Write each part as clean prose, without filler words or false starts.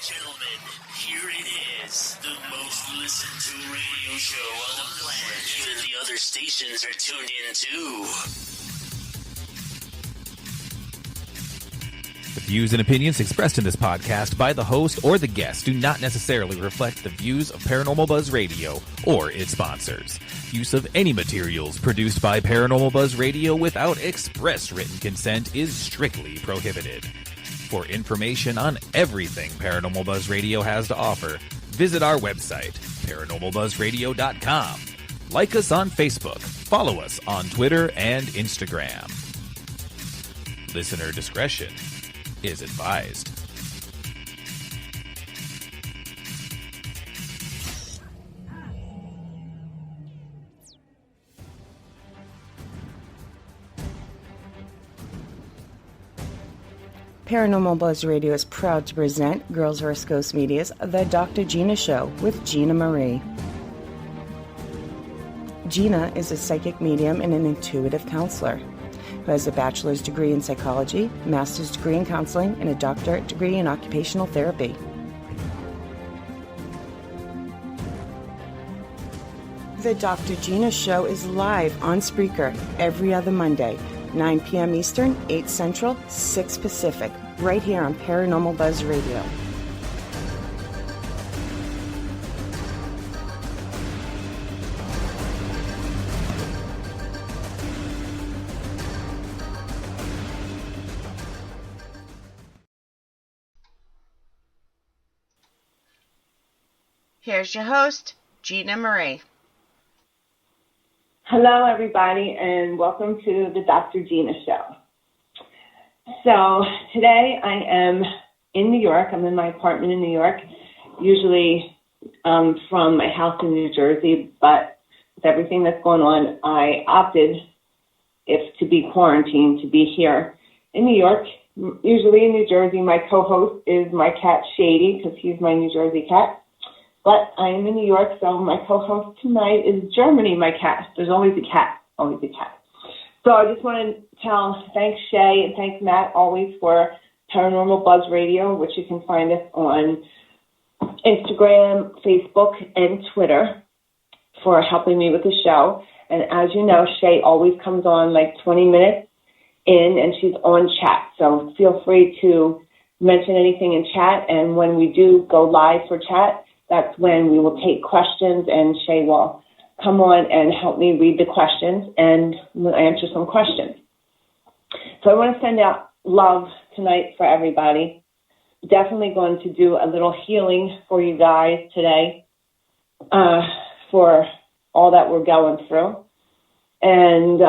Gentlemen, here it is, the most listened to radio show on the planet. Even the other stations are tuned in too. The views and opinions expressed in this podcast by the host or the guest do not necessarily reflect the views of Paranormal Buzz Radio or its sponsors. Use of any materials produced by Paranormal Buzz Radio without express written consent is strictly prohibited. For information on everything Paranormal Buzz Radio has to offer, visit our website, paranormalbuzzradio.com. Like us on Facebook, follow us on Twitter and Instagram. Listener discretion is advised. Paranormal Buzz Radio is proud to present Girls vs. Ghosts Media's The Dr. Gina Show with Gina Marie. Gina is a psychic medium and an intuitive counselor who has a bachelor's degree in psychology, master's degree in counseling, and a doctorate degree in occupational therapy. The Dr. Gina Show is live on Spreaker every other Monday, 9 p.m. Eastern, 8 Central, 6 Pacific, right here on Paranormal Buzz Radio. Here's your host, Gina Marie. Hello, everybody, and welcome to the Dr. Gina Show. So today I am in New York. I'm in my apartment in New York, usually from my house in New Jersey, but with everything that's going on, I opted, if to be quarantined, to be here in New York. Usually in New Jersey, my co-host is my cat Shady, because he's my New Jersey cat. But I am in New York, so my co-host tonight is Germany, my cat. There's always a cat, always a cat. So I just want to thanks Shay and thanks Matt always for Paranormal Buzz Radio, which you can find us on Instagram, Facebook, and Twitter for helping me with the show. And as you know, Shay always comes on like 20 minutes in, and she's on chat. So feel free to mention anything in chat, and when we do go live for chat, that's when we will take questions, and Shay will come on and help me read the questions and we'll answer some questions. So I want to send out love tonight for everybody. Definitely going to do a little healing for you guys today for all that we're going through. And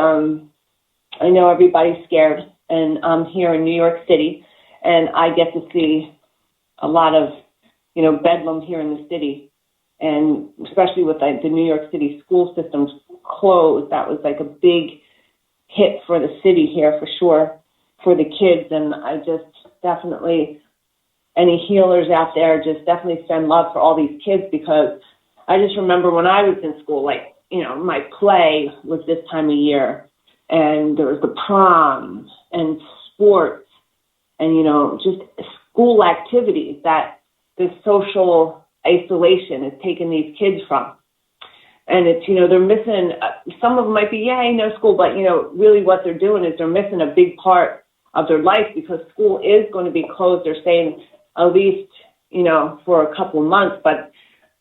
I know everybody's scared, and I'm here in New York City, and I get to see a lot of bedlam here in the city, and especially with the New York City school systems closed. That was like a big hit for the city here for sure, for the kids. And I just definitely, any healers out there, just definitely send love for all these kids, because I just remember when I was in school, my play was this time of year, and there was the prom and sports and, just school activities that the social isolation is taking these kids from. And it's, they're missing, some of them might be, no school, but, really what they're doing is they're missing a big part of their life, because school is going to be closed. They're saying at least, for a couple of months, but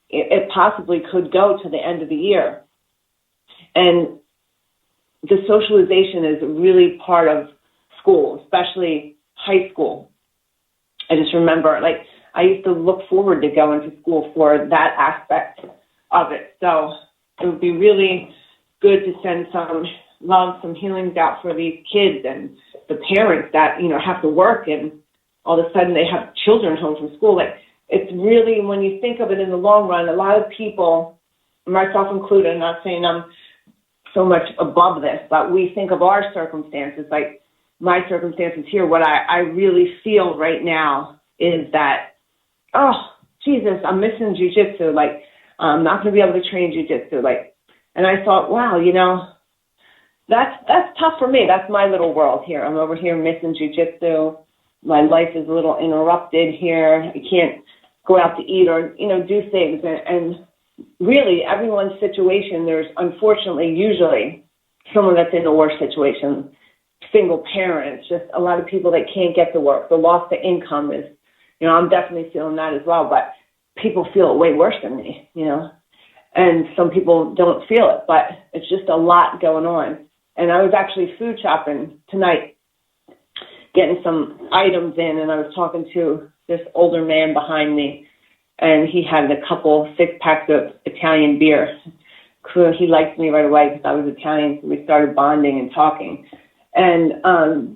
it possibly could go to the end of the year. And the socialization is really part of school, especially high school. I just remember, I used to look forward to going to school for that aspect of it. So it would be really good to send some love, some healings out for these kids and the parents that, have to work, and all of a sudden they have children home from school. It's really, when you think of it in the long run, a lot of people, myself included, I'm not saying I'm so much above this, but we think of our circumstances, like my circumstances here. What I really feel right now is that, oh, Jesus, I'm missing jiu-jitsu. I'm not going to be able to train jiu-jitsu. And I thought, wow, that's tough for me. That's my little world here. I'm over here missing jiu-jitsu. My life is a little interrupted here. I can't go out to eat or, do things. And really, everyone's situation, there's unfortunately usually someone that's in a worse situation, single parents, just a lot of people that can't get to work. The loss of income is, I'm definitely feeling that as well, but people feel it way worse than me, and some people don't feel it, but it's just a lot going on. And I was actually food shopping tonight, getting some items in, and I was talking to this older man behind me, and he had a couple 6-packs of Italian beer. He liked me right away because I was Italian, so we started bonding and talking. And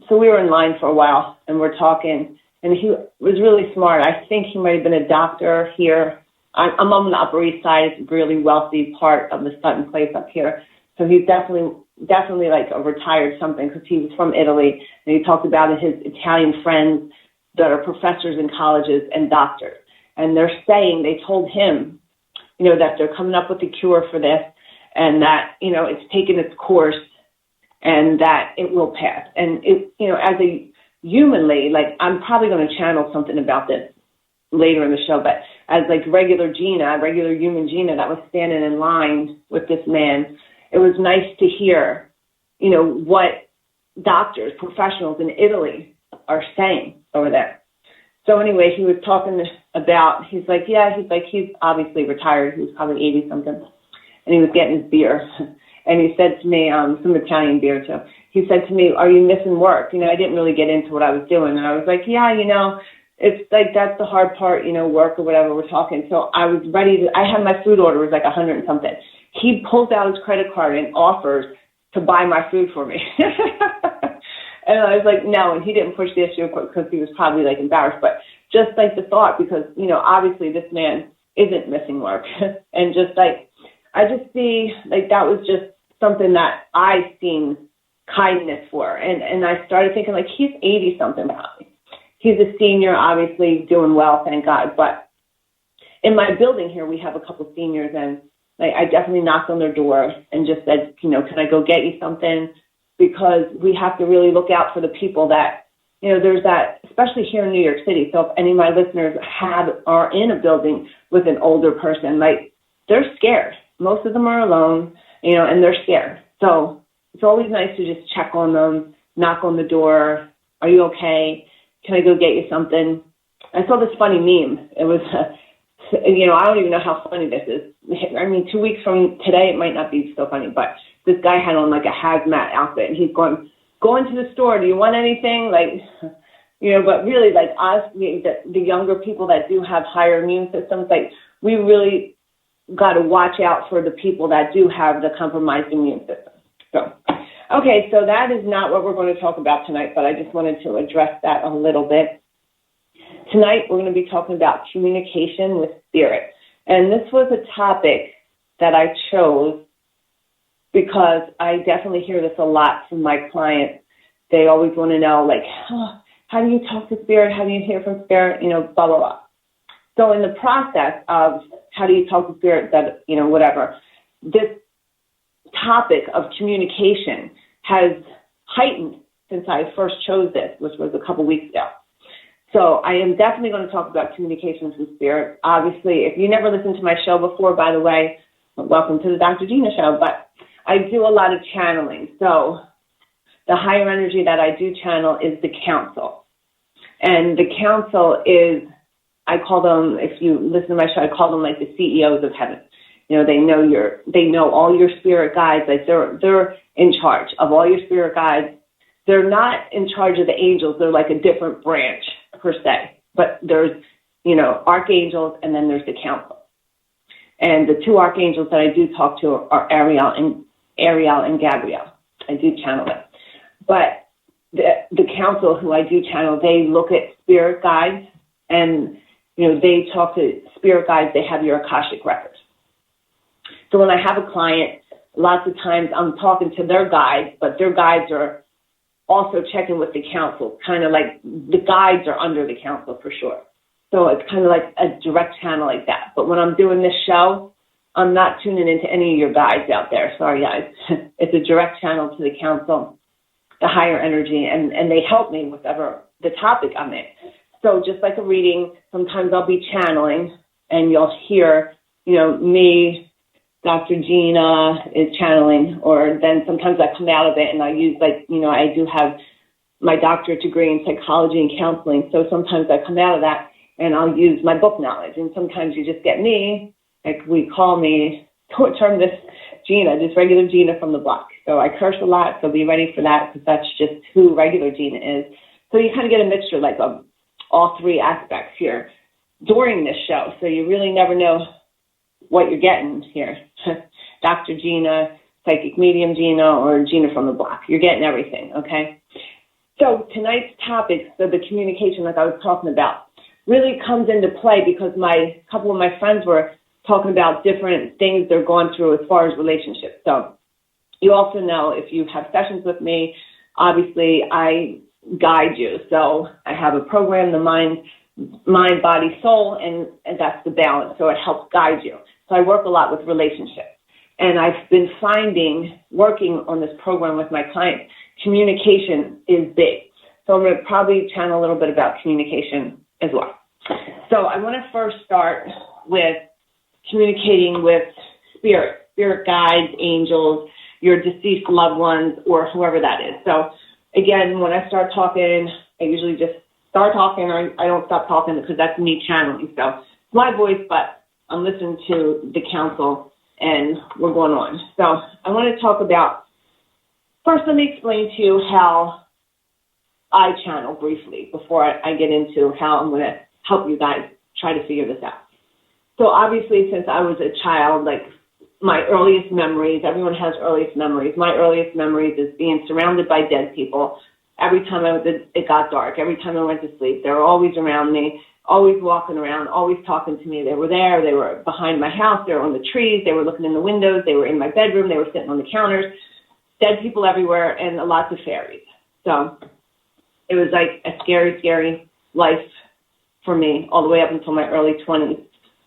so we were in line for a while, and we're talking, and he was really smart. I think he might have been a doctor here. I'm on the Upper East Side. It's a really wealthy part of the Sutton Place up here. So he's definitely like a retired something, because he was from Italy, and he talked about his Italian friends that are professors in colleges and doctors. And they're saying, they told him, that they're coming up with a cure for this, and that, it's taken its course and that it will pass. And it, as a humanly, like, I'm probably going to channel something about this later in the show, but as like regular human Gina that was standing in line with this man, it was nice to hear, what doctors, professionals in Italy are saying over there. So anyway, he was talking about, he's obviously retired. He was probably 80 something, and he was getting his beer. And he said to me, some Italian beer too. He said to me, "Are you missing work?" I didn't really get into what I was doing. And I was like, yeah, it's like, that's the hard part, work or whatever we're talking. So I was ready I had my food order was like 100 and something. He pulls out his credit card and offers to buy my food for me. And I was like, no, and he didn't push the issue because he was probably like embarrassed, but just like the thought, because, obviously this man isn't missing work. And just like, I just see like that was just something that I seen kindness for. And I started thinking like, he's 80 something probably. He's a senior, obviously doing well, thank God. But in my building here, we have a couple seniors, and like, I definitely knocked on their door and just said, can I go get you something? Because we have to really look out for the people that, there's that, especially here in New York City. So if any of my listeners are in a building with an older person, like, they're scared. Most of them are alone, and they're scared. So it's always nice to just check on them, knock on the door. Are you okay? Can I go get you something? I saw this funny meme. It was, I don't even know how funny this is. I mean, 2 weeks from today, it might not be so funny, but this guy had on like a hazmat outfit, and he's going to the store. Do you want anything? Like, but really, like us, the younger people that do have higher immune systems, like, we really got to watch out for the people that do have the compromised immune system. So, okay, so that is not what we're going to talk about tonight, but I just wanted to address that a little bit. Tonight, we're going to be talking about communication with spirit. And this was a topic that I chose because I definitely hear this a lot from my clients. They always want to know, like, how do you talk to spirit? How do you hear from spirit? Blah, blah, blah. So in the process of how do you talk to spirit, that, whatever, this topic of communication has heightened since I first chose this, which was a couple weeks ago. So I am definitely going to talk about communications with spirit. Obviously, if you never listened to my show before, by the way, welcome to the Dr. Gina show, but I do a lot of channeling. So the higher energy that I do channel is the council. And the council is, I call them, if you listen to my show, I call them like the CEOs of heaven. They know all your spirit guides. Like, they're in charge of all your spirit guides. They're not in charge of the angels. They're like a different branch per se. But there's, archangels, and then there's the council. And the two archangels that I do talk to are Ariel and Gabriel. I do channel them. But the council who I do channel, they look at spirit guides, and they talk to spirit guides. They have your Akashic records. So when I have a client, lots of times I'm talking to their guides, but their guides are also checking with the council, kind of like the guides are under the council for sure. So it's kind of like a direct channel like that. But when I'm doing this show, I'm not tuning into any of your guides out there. Sorry, guys. It's a direct channel to the council, the higher energy, and they help me with whatever the topic I'm in. So just like a reading, sometimes I'll be channeling and you'll hear, me, Dr. Gina is channeling, or then sometimes I come out of it and I use I do have my doctorate degree in psychology and counseling. So sometimes I come out of that and I'll use my book knowledge. And sometimes you just get me, like we call me, term this Gina, just regular Gina from the block. So I curse a lot, so be ready for that because that's just who regular Gina is. So you kind of get a mixture like of all three aspects here during this show. So you really never know what you're getting here. Dr. Gina, psychic medium Gina, or Gina from the block. You're getting everything, okay? So tonight's topic, so the communication like I was talking about, really comes into play because a couple of my friends were talking about different things they're going through as far as relationships. So you also know if you have sessions with me, obviously I guide you. So I have a program, the mind, body, soul, and that's the balance. So it helps guide you. So I work a lot with relationships. And I've been finding, working on this program with my clients, communication is big. So I'm going to probably channel a little bit about communication as well. So I want to first start with communicating with spirit guides, angels, your deceased loved ones, or whoever that is. So again, when I start talking, I usually just start talking, or I don't stop talking because that's me channeling. So it's my voice, but I'm listening to the counsel and we're going on. So I want to talk about, first let me explain to you how I channel briefly before I get into how I'm going to help you guys try to figure this out. So obviously since I was a child, like my earliest memories, everyone has earliest memories. My earliest memories is being surrounded by dead people. Every time it got dark, every time I went to sleep, they were always around me, always walking around, always talking to me. They were there. They were behind my house. They were on the trees. They were looking in the windows. They were in my bedroom. They were sitting on the counters. Dead people everywhere and lots of fairies. So it was like a scary, scary life for me all the way up until my early 20s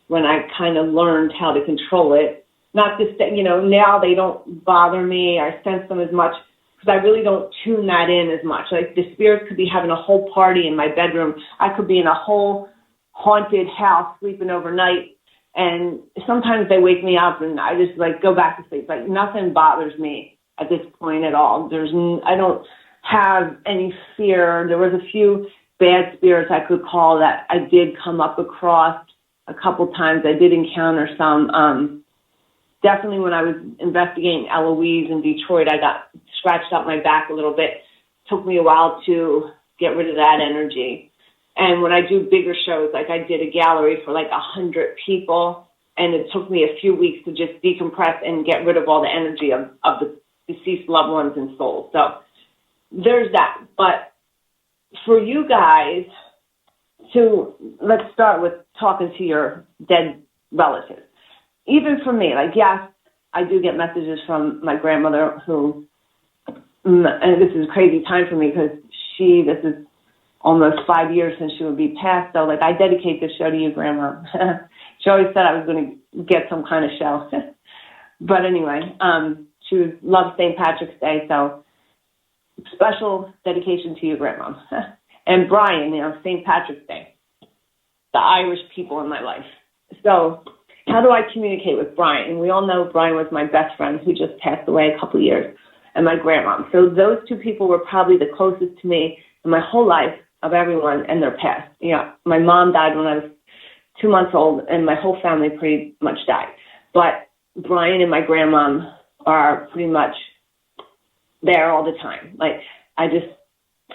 when I kind of learned how to control it. Not just, now they don't bother me. I sense them as much because I really don't tune that in as much. Like the spirits could be having a whole party in my bedroom. I could be in a whole haunted house sleeping overnight, and sometimes they wake me up and I just go back to sleep. Like nothing bothers me at this point at all. I don't have any fear. There was a few bad spirits I could call that I did come up across a couple times. I did encounter some. Definitely when I was investigating Eloise in Detroit, I got scratched up my back a little bit. It took me a while to get rid of that energy. And when I do bigger shows, like I did a gallery for 100 people, and it took me a few weeks to just decompress and get rid of all the energy of the deceased loved ones and souls. So there's that. But for you guys let's start with talking to your dead relatives. Even for me, yes, I do get messages from my grandmother who, and this is a crazy time for me because this is almost 5 years since she would be passed. So I dedicate this show to you, Grandma. She always said I was going to get some kind of show. But anyway, she loved St. Patrick's Day. So special dedication to you, Grandma. And Brian, St. Patrick's Day, the Irish people in my life. So how do I communicate with Brian? And we all know Brian was my best friend who just passed away a couple of years, and my grandma. So those two people were probably the closest to me in my whole life of everyone, and they're passed. My mom died when I was 2 months old, and my whole family pretty much died. But Brian and my grandma are pretty much there all the time.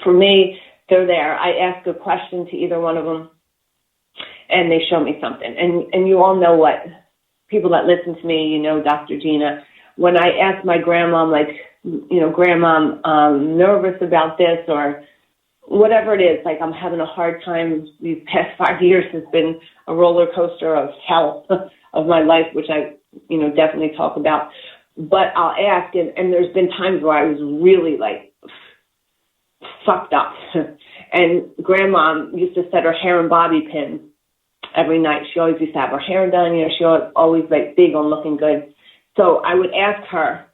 For me, they're there. I ask a question to either one of them, and they show me something. And you all know what, people that listen to me, Dr. Gina, when I ask my grandma, Grandma, I'm nervous about this or whatever it is, I'm having a hard time. These past 5 years has been a roller coaster of hell of my life, which I, definitely talk about. But I'll ask, and there's been times where I was really fucked up. And Grandma used to set her hair in bobby pins every night. She always used to have her hair done. She was always big on looking good. So I would ask her,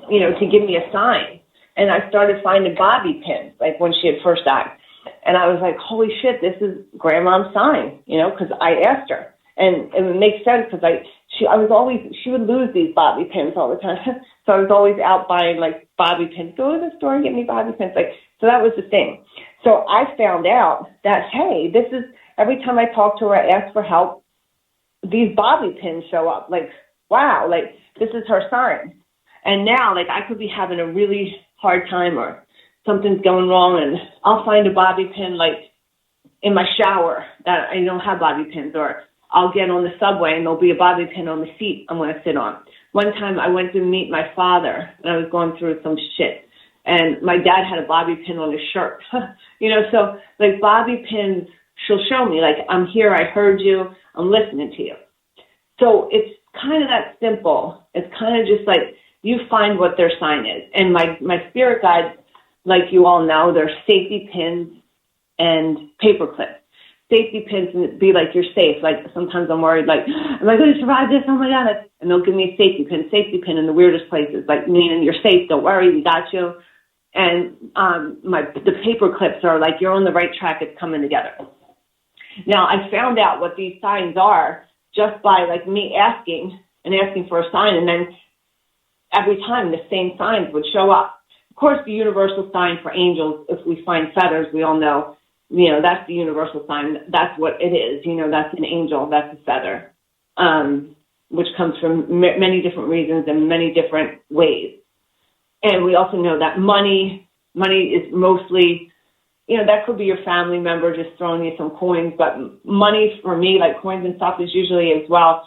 to give me a sign. And I started finding bobby pins, when she had first died. And I was like, holy shit, this is grandma's sign, because I asked her. And it makes sense because she would lose these bobby pins all the time. So I was always out buying like bobby pins. Go to the store and get me bobby pins. So that was the thing. So I found out that, hey, this is, every time I talk to her, I ask for help, these bobby pins show up. Like, wow, like this is her sign. And now, like, I could be having a really hard time or something's going wrong, and I'll find a bobby pin, like, in my shower that I don't have bobby pins, or I'll get on the subway and there'll be a bobby pin on the seat I'm going to sit on. One time I went to meet my father, and I was going through some shit, and my dad had a bobby pin on his shirt. So, like, bobby pins, she'll show me, like, I'm here, I heard you, I'm listening to you. So it's kind of that simple. It's kind of just like you find what their sign is. And my spirit guides, like you all know, they're safety pins and paper clips. Safety pins be like you're safe. Like sometimes I'm worried, like, am I going to survive this? Oh my God. And they'll give me a safety pin in the weirdest places, like meaning you're safe, don't worry, we got you. And the paper clips are like you're on the right track, it's coming together. Now I found out what these signs are just by like me asking for a sign, and then every time the same signs would show up. Of course, the universal sign for angels, if we find feathers, we all know, that's the universal sign. That's what it is. That's an angel. That's a feather, which comes from many different reasons and many different ways. And we also know that money is mostly, that could be your family member just throwing you some coins. But money for me, like coins and stuff, is usually as well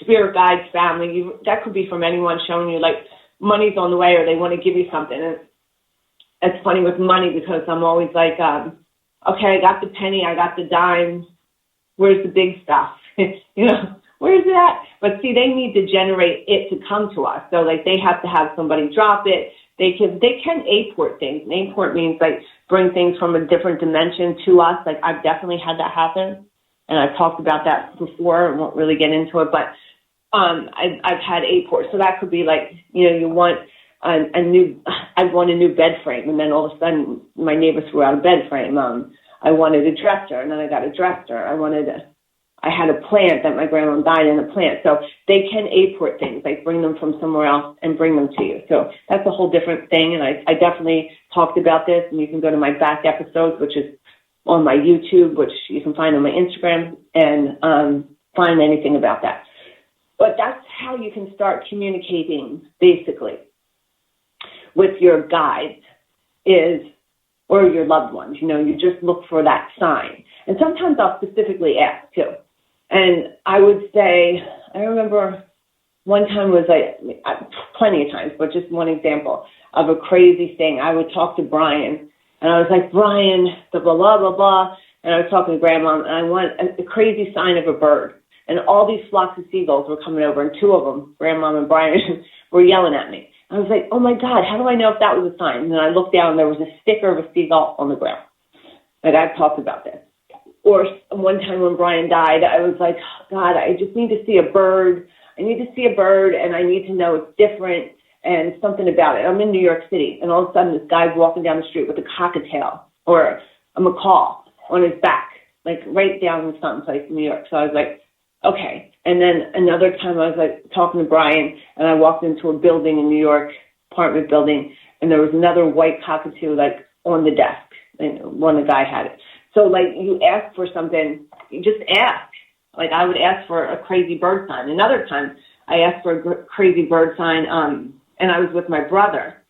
spirit guides, family. That could be from anyone showing you, like, money's on the way or they want to give you something. And it's funny with money because I'm always like, okay, I got the penny, I got the dime. Where's the big stuff? Where's that? But see, they need to generate it to come to us. So like they have to have somebody drop it. They can aport things. And aport means like bring things from a different dimension to us. Like I've definitely had that happen. And I've talked about that before. I won't really get into it, but I've had aport. So that could be like, you want I want a new bed frame. And then all of a sudden my neighbor threw out a bed frame. I wanted a dresser, and then I got a dresser. I had a plant that my grandma died in a plant. So they can aport things, like bring them from somewhere else and bring them to you. So that's a whole different thing. And I definitely talked about this, and you can go to my back episodes, which is on my YouTube, which you can find on my Instagram, and find anything about that. But that's how you can start communicating, basically, with your guides or your loved ones. You just look for that sign. And sometimes I'll specifically ask, too. And I would say, I remember one time was like, plenty of times, but just one example of a crazy thing. I would talk to Brian, and I was like, Brian, blah, blah, blah, blah, blah. And I was talking to Grandma, and I want a crazy sign of a bird. And all these flocks of seagulls were coming over, and two of them, Grandma and Brian, were yelling at me. I was like, oh, my God, how do I know if that was a sign? And then I looked down, and there was a sticker of a seagull on the ground. Like, I've talked about this. Or one time when Brian died, I was like, God, I just need to see a bird. I need to see a bird, and I need to know it's different and something about it. I'm in New York City, and all of a sudden this guy's walking down the street with a cockatiel or a macaw on his back, like right down in someplace in New York. So I was like, okay. And then another time I was like talking to Brian, and I walked into a building in New York, apartment building, and there was another white cockatoo like on the desk, and the guy had it. So, like, you ask for something, you just ask. Like, I would ask for a crazy bird sign. Another time, I asked for a crazy bird sign, and I was with my brother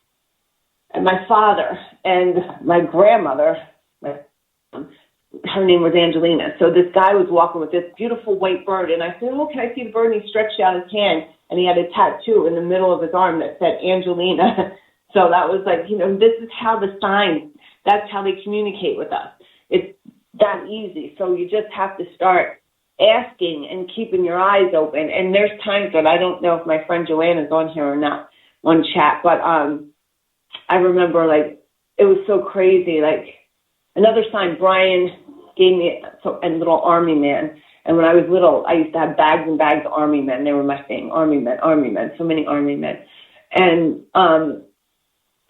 and my father and my grandmother. Her name was Angelina. So this guy was walking with this beautiful white bird, and I said, oh, can I see the bird? And he stretched out his hand, and he had a tattoo in the middle of his arm that said Angelina. So that was like, this is how the signs, that's how they communicate with us. It's that easy. So you just have to start asking and keeping your eyes open. And there's times that I don't know if my friend Joanne is on here or not on chat, but I remember, like, it was so crazy. Like, another sign, Brian gave me a little army man. And when I was little, I used to have bags and bags of army men. They were my thing, army men, so many army men. And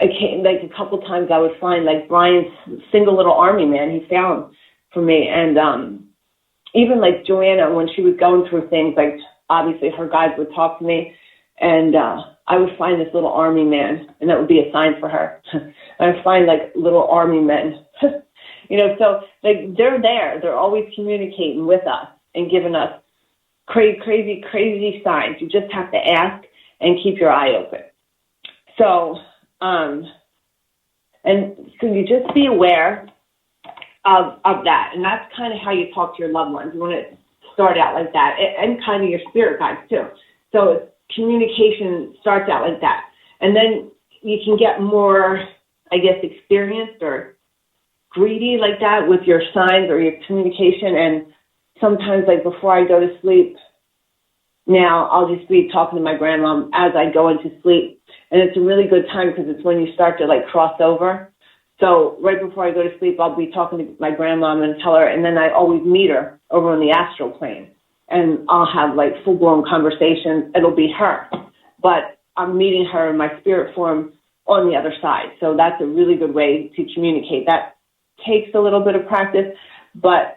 like a couple times I would find like Brian's single little army man he found for me. And even like Joanna, when she was going through things, like obviously her guides would talk to me, and I would find this little army man, and that would be a sign for her. I'd find like little army men, so like they're there. They're always communicating with us and giving us crazy signs. You just have to ask and keep your eye open. So, and so you just be aware of that. And that's kind of how you talk to your loved ones. You want to start out like that, and kind of your spirit guides too. So communication starts out like that. And then you can get more, I guess, experienced or greedy like that with your signs or your communication. And sometimes, like before I go to sleep, now I'll just be talking to my grandma as I go into sleep. And it's a really good time because it's when you start to like cross over. So right before I go to sleep, I'll be talking to my grandma and tell her, and then I always meet her over on the astral plane. And I'll have like full-blown conversations. It'll be her, but I'm meeting her in my spirit form on the other side. So that's a really good way to communicate. That takes a little bit of practice, but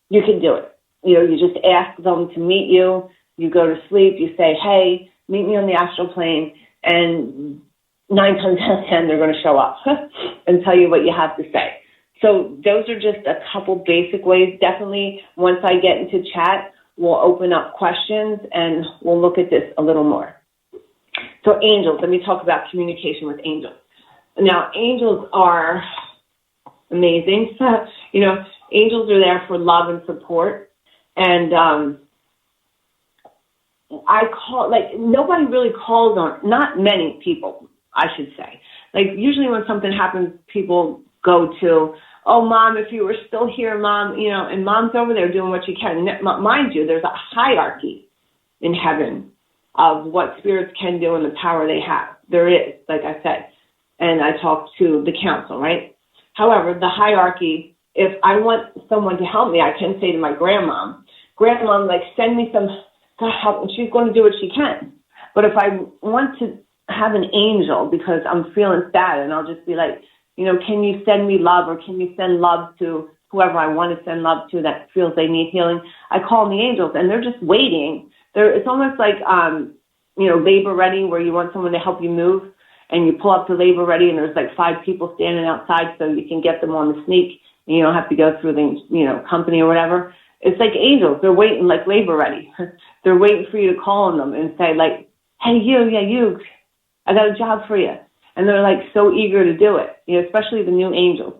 you can do it. You just ask them to meet you. You go to sleep. You say, hey, meet me on the astral plane. And 9 times out of 10, they're going to show up and tell you what you have to say. So those are just a couple basic ways. Definitely, once I get into chat, we'll open up questions and we'll look at this a little more. So angels, let me talk about communication with angels. Now, angels are amazing. Angels are there for love and support. And nobody really calls on, not many people, I should say. Like, usually when something happens, people go to, oh, Mom, if you were still here, Mom, and Mom's over there doing what she can. Mind you, there's a hierarchy in heaven of what spirits can do and the power they have. There is, like I said, and I talked to the council, right? However, the hierarchy, if I want someone to help me, I can say to my grandma, like, send me some help, and she's going to do what she can. But if I want to have an angel because I'm feeling sad, and I'll just be like, can you send me love, or can you send love to whoever I want to send love to that feels they need healing? I call them the angels, and they're just waiting. It's almost like, labor ready, where you want someone to help you move, and you pull up to labor ready, and there's like 5 people standing outside so you can get them on the sneak, and you don't have to go through the, company or whatever. It's like angels. They're waiting like labor ready. They're waiting for you to call on them and say, like, hey, you, I got a job for you. And they're like so eager to do it, especially the new angels.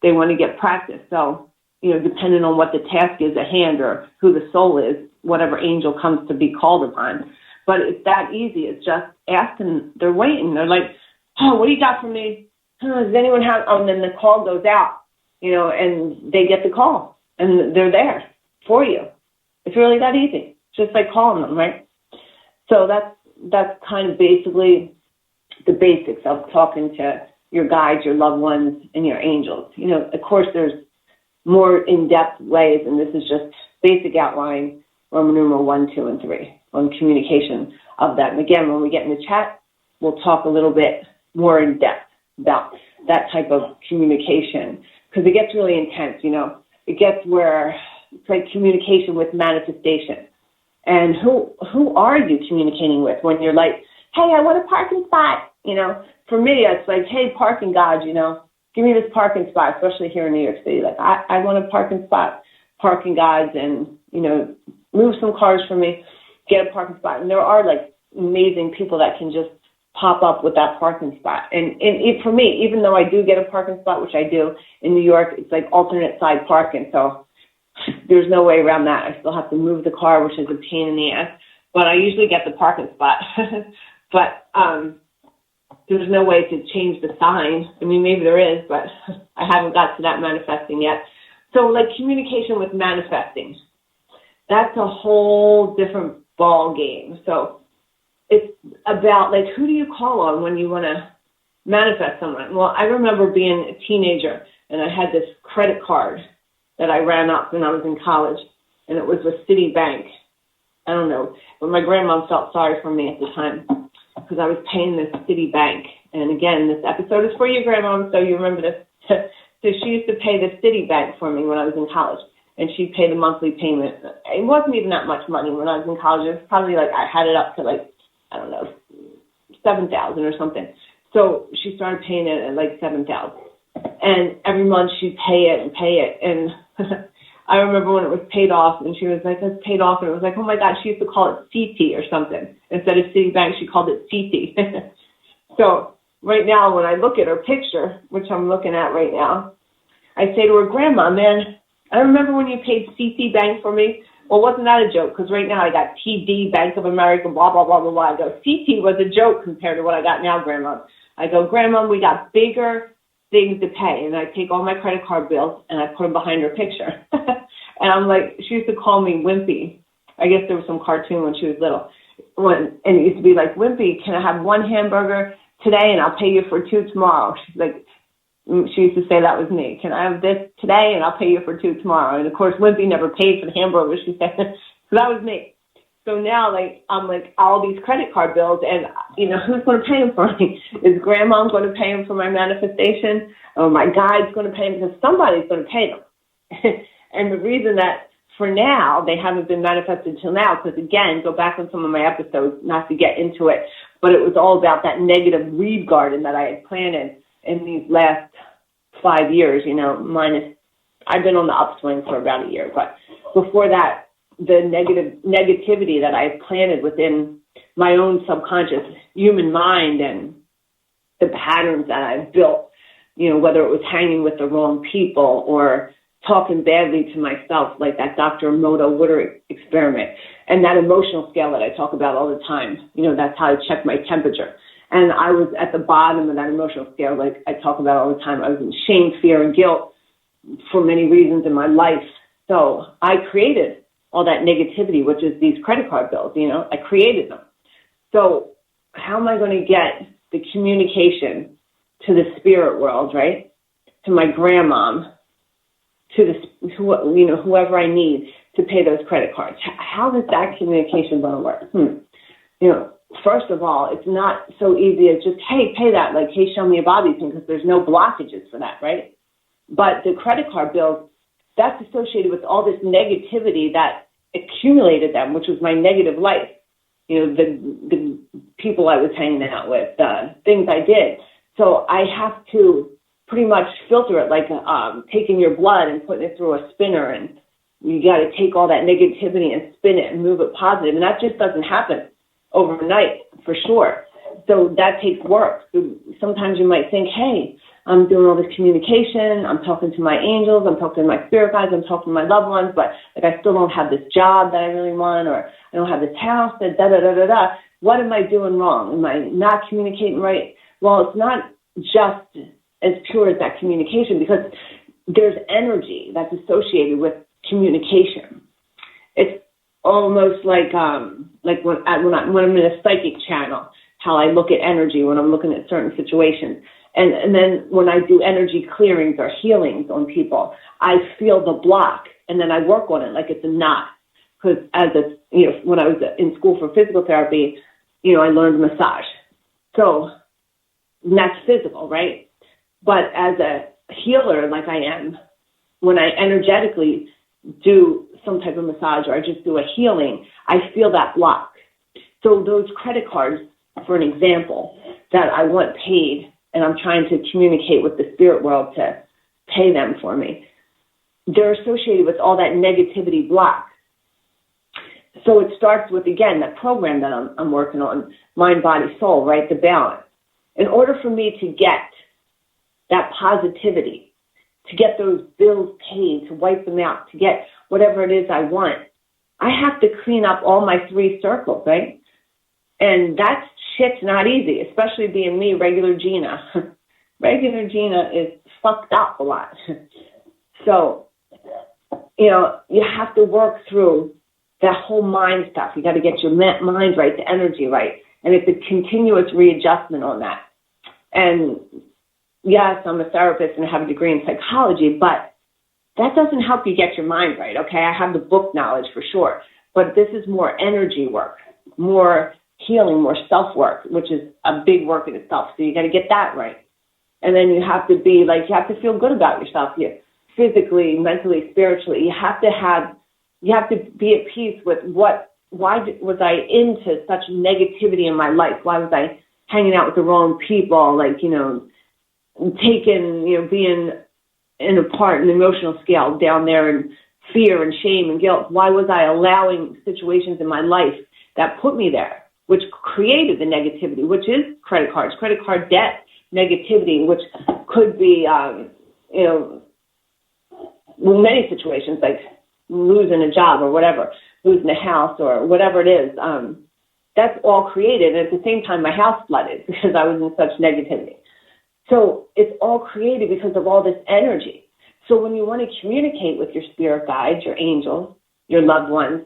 They want to get practice. So, depending on what the task is at hand or who the soul is, whatever angel comes to be called upon. But it's that easy. It's just asking. They're waiting. They're like, oh, what do you got for me? Does anyone have? Oh, and then the call goes out, and they get the call, and they're there for you. It's really that easy. Just like calling them, right? So that's kind of basically the basics of talking to your guides, your loved ones, and your angels. Of course, there's more in-depth ways, and this is just basic outline, Roman numeral 1, 2, and 3 on communication of that. And again, when we get in the chat, we'll talk a little bit more in depth about that type of communication, because it gets really intense. It gets where it's like communication with manifestation. And who are you communicating with when you're like, hey, I want a parking spot? For me, it's like, hey, parking gods, give me this parking spot, especially here in New York City. Like, I want a parking spot, parking gods, and, move some cars for me, get a parking spot. And there are, like, amazing people that can just pop up with that parking spot. And for me, even though I do get a parking spot, which I do in New York, it's like alternate side parking. So there's no way around that. I still have to move the car, which is a pain in the ass. But I usually get the parking spot. But there's no way to change the sign. I mean, maybe there is, but I haven't got to that manifesting yet. So, like, communication with manifesting, that's a whole different ball game. So it's about, like, who do you call on when you want to manifest someone? Well, I remember being a teenager, and I had this credit card that I ran up when I was in college, and it was with Citibank. I don't know, but my grandma felt sorry for me at the time, because I was paying this Citibank, And again, this episode is for you, Grandma, so you remember this. So she used to pay the Citibank for me when I was in college, and she'd pay the monthly payment. It wasn't even that much money when I was in college. It was probably like I had it up to like, I don't know, $7,000 or something. So she started paying it at like $7,000. And every month she'd pay it. And I remember when it was paid off, and she was like, it's paid off. And it was like, oh, my God, she used to call it CT or something. Instead of Citibank, she called it CT. So right now, when I look at her picture, which I'm looking at right now, I say to her, Grandma, man, I remember when you paid CT Bank for me. Well, wasn't that a joke? Because right now I got TD, Bank of America, blah, blah, blah, blah, blah. I go, CT was a joke compared to what I got now, Grandma. I go, Grandma, we got bigger things to pay. And I take all my credit card bills and I put them behind her picture. And I'm like, she used to call me Wimpy. I guess there was some cartoon when she was little. And it used to be like, Wimpy, can I have one hamburger today and I'll pay you for two tomorrow? She's like, she used to say that was me. Can I have this today and I'll pay you for two tomorrow? And of course, Wimpy never paid for the hamburger, she said. So that was me. So now, like, I'm like, all these credit card bills, and, you know, who's going to pay them for me? Is Grandma going to pay them for my manifestation? Or my guide's going to pay them? Because somebody's going to pay them. And the reason that, for now, they haven't been manifested till now, because, again, go back on some of my episodes, not to get into it, but it was all about that negative weed garden that I had planted in these last 5 years, you know, I've been on the upswing for about a year, but before that, the negativity that I planted within my own subconscious human mind and the patterns that I've built, you know, whether it was hanging with the wrong people or talking badly to myself, like that Dr. Emoto Woodard experiment, and that emotional scale that I talk about all the time, you know, that's how I check my temperature. And I was at the bottom of that emotional scale, like I talk about all the time. I was in shame, fear, and guilt for many reasons in my life. So I created all that negativity, which is these credit card bills, you know, I created them. So how am I going to get the communication to the spirit world, right? To my grandmom, to the, you know, whoever I need to pay those credit cards. How is that communication going to work? You know, first of all, it's not so easy as just, hey, pay that, like, hey, show me a Bobby pin, because there's no blockages for that, right? But the credit card bills, that's associated with all this negativity that accumulated them, which was my negative life. You know, the people I was hanging out with, things I did. So I have to pretty much filter it, like taking your blood and putting it through a spinner, and you got to take all that negativity and spin it and move it positive. And that just doesn't happen overnight, for sure. So that takes work. So sometimes you might think, hey, I'm doing all this communication, I'm talking to my angels, I'm talking to my spirit guides, I'm talking to my loved ones, but like I still don't have this job that I really want, or I don't have this house, that da-da-da-da-da. What am I doing wrong? Am I not communicating right? Well, it's not just as pure as that communication, because there's energy that's associated with communication. It's almost like when I'm in a psychic channel, how I look at energy when I'm looking at certain situations. And then when I do energy clearings or healings on people, I feel the block, and then I work on it like it's a knot. Because when I was in school for physical therapy, you know, I learned massage. So that's physical, right? But as a healer, like I am, when I energetically do some type of massage or I just do a healing, I feel that block. So those credit cards, for an example, that I want paid, and I'm trying to communicate with the spirit world to pay them for me, they're associated with all that negativity block. So it starts with, again, that program that I'm working on, mind, body, soul, right, the balance. In order for me to get that positivity, to get those bills paid, to wipe them out, to get whatever it is I want, I have to clean up all my 3 circles, right? And that shit's not easy, especially being me, regular Gina. Regular Gina is fucked up a lot. So, you know, you have to work through that whole mind stuff. You got to get your mind right, the energy right. And it's a continuous readjustment on that. And yes, I'm a therapist and I have a degree in psychology, but that doesn't help you get your mind right, okay? I have the book knowledge for sure, but this is more energy work, more healing, more self-work, which is a big work in itself. So you got to get that right. And then you have to be like, you have to feel good about yourself. Physically, mentally, spiritually. You have to be at peace with why was I into such negativity in my life? Why was I hanging out with the wrong people? Like, being in a part in the emotional scale down there, and fear and shame and guilt. Why was I allowing situations in my life that put me there, which created the negativity, which is credit cards, credit card debt, negativity, which could be, many situations like losing a job or whatever, losing a house or whatever it is. That's all created. And at the same time, my house flooded because I was in such negativity. So it's all created because of all this energy. So when you want to communicate with your spirit guides, your angels, your loved ones,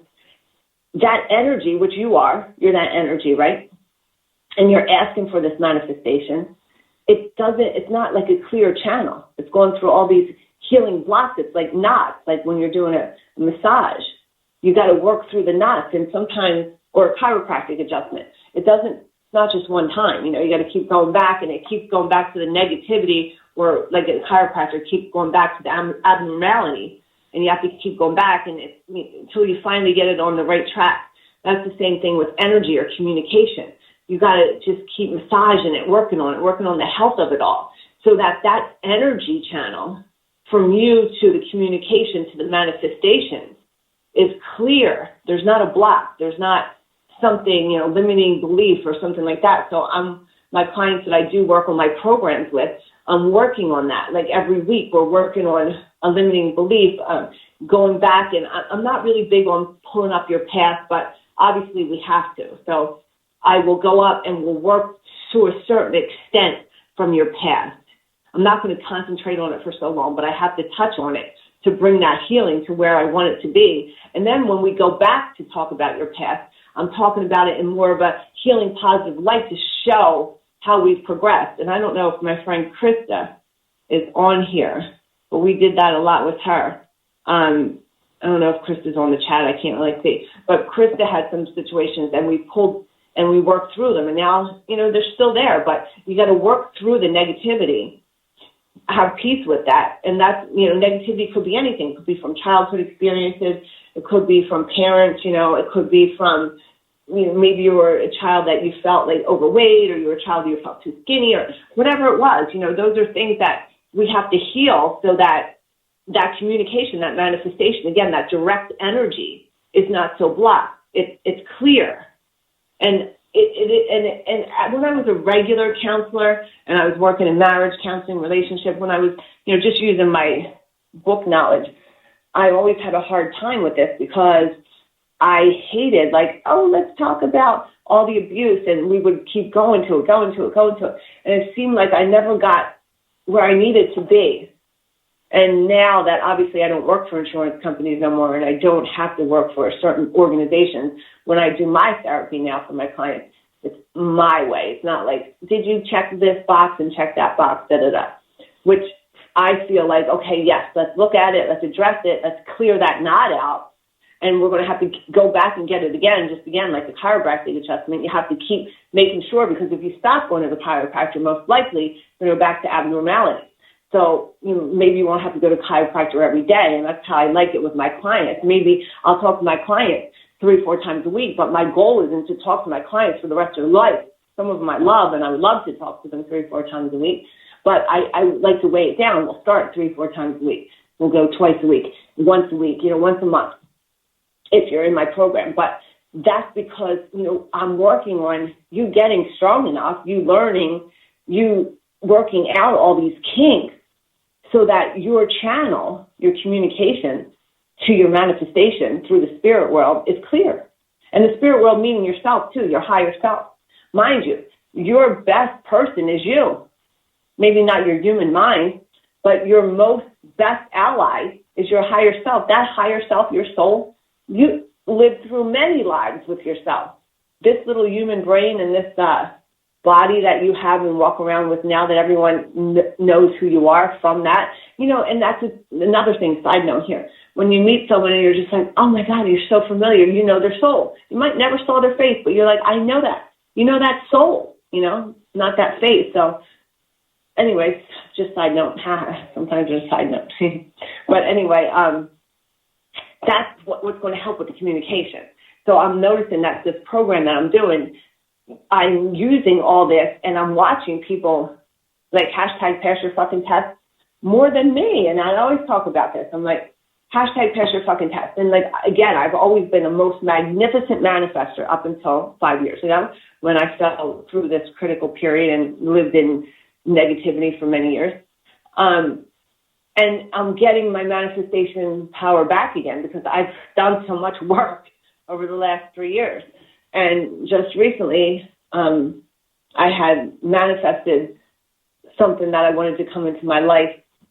that energy, which you're that energy, right? And you're asking for this manifestation. It's not like a clear channel. It's going through all these healing blocks. It's like knots, like when you're doing a massage. You got to work through the knots, and sometimes, or a chiropractic adjustment. It's not just one time. You got to keep going back, and it keeps going back to the negativity, or like a chiropractor keeps going back to the abnormality, and you have to keep going back until you finally get it on the right track. That's the same thing with energy or communication. You got to just keep massaging it, working on the health of it all, so that energy channel from you to the communication to the manifestation is clear. There's not a block. There's not something, limiting belief or something like that. So my clients that I do work on my programs with, I'm working on that. Like every week we're working on a limiting belief, going back, and I'm not really big on pulling up your past, but obviously we have to. So I will go up and we'll work to a certain extent from your past. I'm not going to concentrate on it for so long, but I have to touch on it to bring that healing to where I want it to be. And then when we go back to talk about your past, I'm talking about it in more of a healing, positive light to show how we've progressed. And I don't know if my friend Krista is on here, but we did that a lot with her. I don't know if Krista's on the chat. I can't really see. But Krista had some situations, and we pulled and we worked through them. And now, they're still there, but you got to work through the negativity, have peace with that. And that's, negativity could be anything. It could be from childhood experiences. It could be from parents, it could be from, maybe you were a child that you felt like overweight, or you were a child that you felt too skinny, or whatever it was. Those are things that we have to heal, so that communication, that manifestation, again, that direct energy is not so blocked. It's clear. And and when I was a regular counselor, and I was working in marriage counseling, relationship, when I was, just using my book knowledge, I always had a hard time with this, because I hated, let's talk about all the abuse, and we would keep going to it. And it seemed like I never got where I needed to be. And now that obviously I don't work for insurance companies no more, and I don't have to work for a certain organization, when I do my therapy now for my clients, it's my way. It's not like, did you check this box and check that box, which I feel like, okay, yes, let's look at it, let's address it, let's clear that knot out. And we're going to have to go back and get it again, like the chiropractic adjustment. You have to keep making sure, because if you stop going to the chiropractor, most likely you're going to go back to abnormality. So maybe you won't have to go to chiropractor every day, and that's how I like it with my clients. Maybe I'll talk to my clients 3-4 times a week, but my goal isn't to talk to my clients for the rest of their life. Some of them I love, and I would love to talk to them 3-4 times a week, but I like to weigh it down. We'll start 3-4 times a week. We'll go twice a week, once a week, once a month, if you're in my program. But that's because, I'm working on you getting strong enough, you learning, you working out all these kinks, so that your channel, your communication to your manifestation through the spirit world is clear. And the spirit world meaning yourself too, your higher self. Mind you, your best person is you. Maybe not your human mind, but your most best ally is your higher self. That higher self, your soul, you lived through many lives with yourself. This little human brain and this body that you have and walk around with now that everyone knows who you are from that, and that's another thing, side note here. When you meet someone and you're just like, oh my God, you're so familiar, you know their soul. You might never saw their face, but you're like, I know that. You know that soul, not that face. So anyways, just side note. Sometimes just side note. But anyway, that's what's going to help with the communication. So I'm noticing that this program that I'm doing, I'm using all this, and I'm watching people like hashtag pass your fucking test more than me. And I always talk about this. I'm like, hashtag pass your fucking test. And like, again, I've always been the most magnificent manifester up until 5 years ago when I fell through this critical period and lived in negativity for many years. And I'm getting my manifestation power back again because I've done so much work over the last 3 years. And just recently, I had manifested something that I wanted to come into my life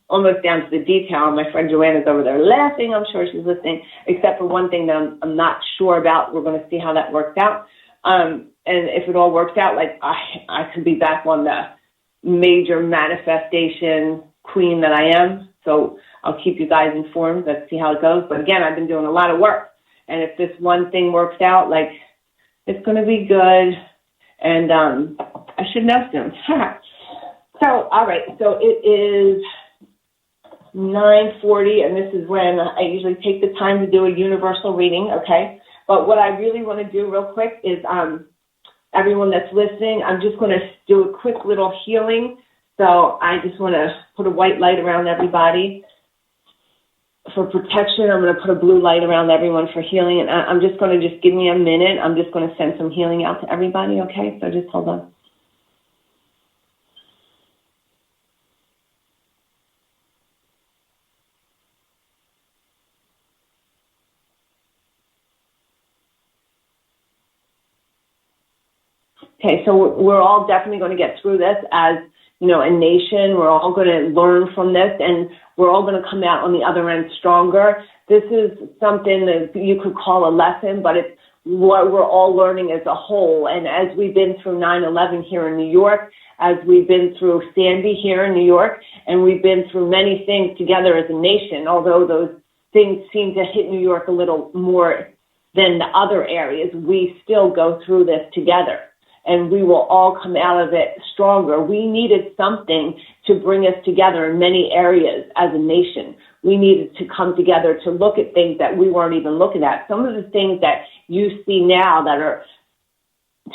almost down to the detail. My friend Joanna's over there laughing. I'm sure she's listening, except for one thing that I'm not sure about. We're going to see how that works out. And if it all works out, like I could be back on the major manifestation queen that I am. So I'll keep you guys informed. Let's see how it goes. But again, I've been doing a lot of work. And if this one thing works out, like, it's going to be good. And I should know soon. So, all right. So it is 9:40, and this is when I usually take the time to do a universal reading, okay? But what I really want to do real quick is everyone that's listening, I'm just going to do a quick little healing. So I just want to put a white light around everybody for protection. I'm going to put a blue light around everyone for healing. And I'm just going to just give me a minute. I'm just going to send some healing out to everybody, okay? So just hold on. Okay, so we're all definitely going to get through this as, a nation. We're all going to learn from this, and we're all going to come out on the other end stronger. This is something that you could call a lesson, but it's what we're all learning as a whole. And as we've been through 9/11 here in New York, as we've been through Sandy here in New York, and we've been through many things together as a nation, although those things seem to hit New York a little more than the other areas, we still go through this together. And we will all come out of it stronger. We needed something to bring us together in many areas as a nation. We needed to come together to look at things that we weren't even looking at. Some of the things that you see now that are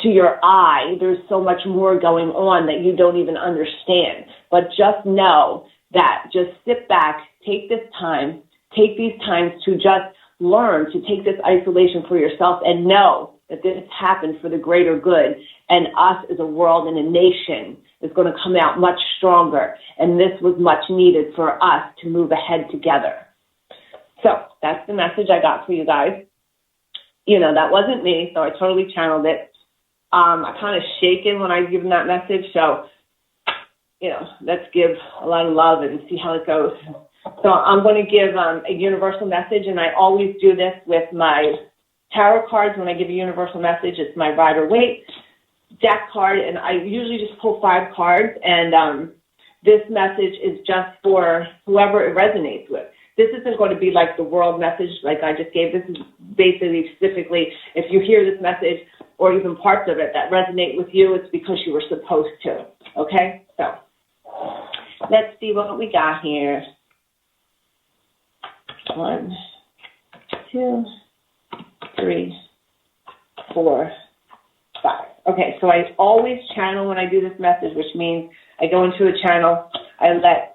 to your eye, there's so much more going on that you don't even understand. But just know that, just sit back, take this time, take these times to just learn, to take this isolation for yourself and know that this happened for the greater good, and us as a world and a nation is going to come out much stronger. And this was much needed for us to move ahead together. So that's the message I got for you guys. That wasn't me, so I totally channeled it. I kind of shaken when I give them that message, so, let's give a lot of love and see how it goes. So I'm going to give a universal message, and I always do this with my tarot cards. When I give a universal message, it's my Rider-Waite deck card, and I usually just pull 5 cards, and this message is just for whoever it resonates with. This isn't going to be like the world message like I just gave. This is basically specifically if you hear this message or even parts of it that resonate with you, it's because you were supposed to, okay? So let's see what we got here. 1, 2, 3, 4, 5. Okay, so I always channel when I do this message, which means I go into a channel, I let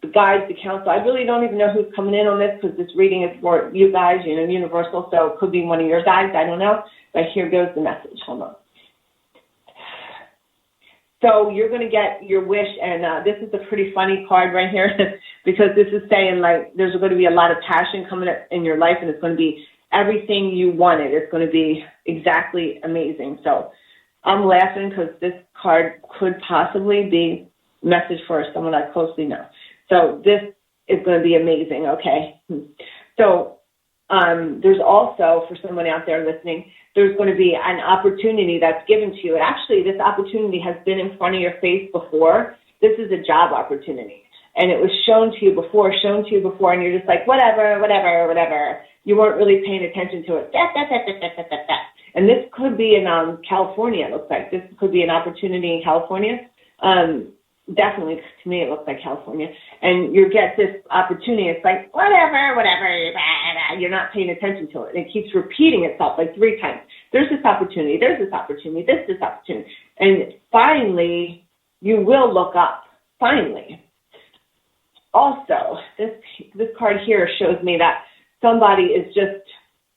the guides, the council, I really don't even know who's coming in on this because this reading is for you guys, universal, so it could be one of your guides, I don't know, but here goes the message. Hold on. So you're going to get your wish, and this is a pretty funny card right here because this is saying, like, there's going to be a lot of passion coming up in your life, and it's going to be everything you wanted. It's going to be exactly amazing. So I'm laughing because this card could possibly be a message for someone I closely know. So this is going to be amazing, okay? So there's also, for someone out there listening, there's going to be an opportunity that's given to you. And actually, this opportunity has been in front of your face before. This is a job opportunity. And it was shown to you before, and you're just like, whatever. You weren't really paying attention to it. And this could be in California, it looks like. This could be an opportunity in California. Definitely, to me, it looks like California. And you get this opportunity. It's like, whatever. You're not paying attention to it. And it keeps repeating itself like 3 times. There's this opportunity. There's this opportunity. This opportunity. And finally, you will look up. Finally. Also, this card here shows me that somebody is just,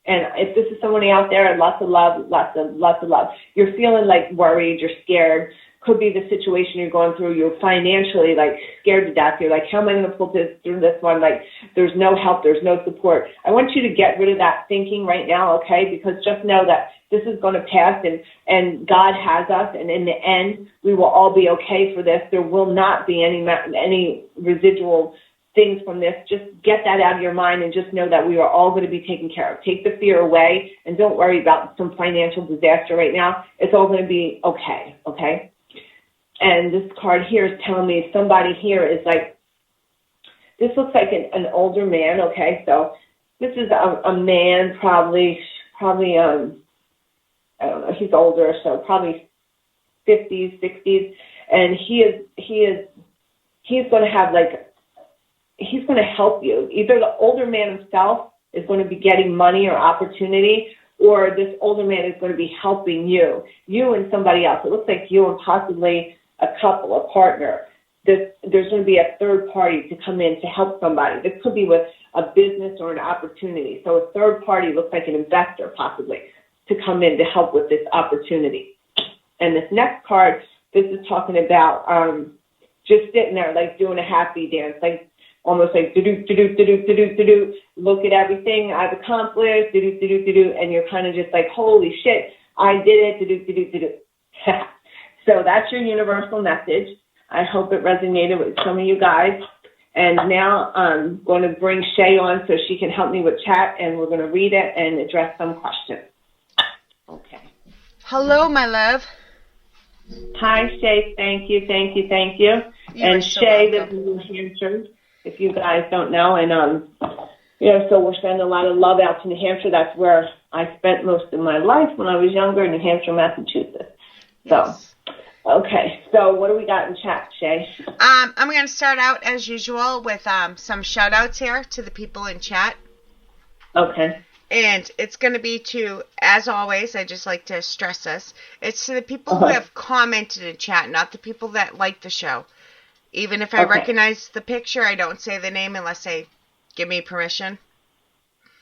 and if this is somebody out there, lots of love. You're feeling like worried, you're scared. Could be the situation you're going through. You're financially like scared to death. You're like, how am I going to pull through this one? Like, there's no help. There's no support. I want you to get rid of that thinking right now, okay? Because just know that this is going to pass, and God has us, and in the end, we will all be okay for this. There will not be any residual things from this. Just get that out of your mind and just know that we are all going to be taken care of. Take the fear away, and don't worry about some financial disaster right now. It's all going to be okay, okay? And this card here is telling me somebody here is like, this looks like an older man, okay? So this is a man, probably I don't know, he's older, so probably 50s, 60s, and he's going to have he's going to help you. Either the older man himself is going to be getting money or opportunity, or this older man is going to be helping you and somebody else. It looks like you and possibly a couple, a partner. There's going to be a third party to come in to help somebody. This could be with a business or an opportunity. So a third party looks like an investor possibly to come in to help with this opportunity. And this next card, this is talking about just sitting there like doing a happy dance, like almost like do-do, look at everything I've accomplished, do-do, and you're kind of just like, holy shit, I did it, do. So that's your universal message. I hope it resonated with some of you guys. And now I'm going to bring Shay on so she can help me with chat, and we're going to read it and address some questions. Okay. Hello, my love. Hi, Shay. Thank you. And Shay lives in New Hampshire, if you guys don't know. And, so we're sending a lot of love out to New Hampshire. That's where I spent most of my life when I was younger, in New Hampshire, Massachusetts. Yes. So, okay. So what do we got in chat, Shay? I'm going to start out, as usual, with some shout-outs here to the people in chat. Okay. And it's going to be to, as always, I just like to stress this, it's to the people who have commented in chat, not the people that like the show. Even if I recognize the picture, I don't say the name unless they give me permission.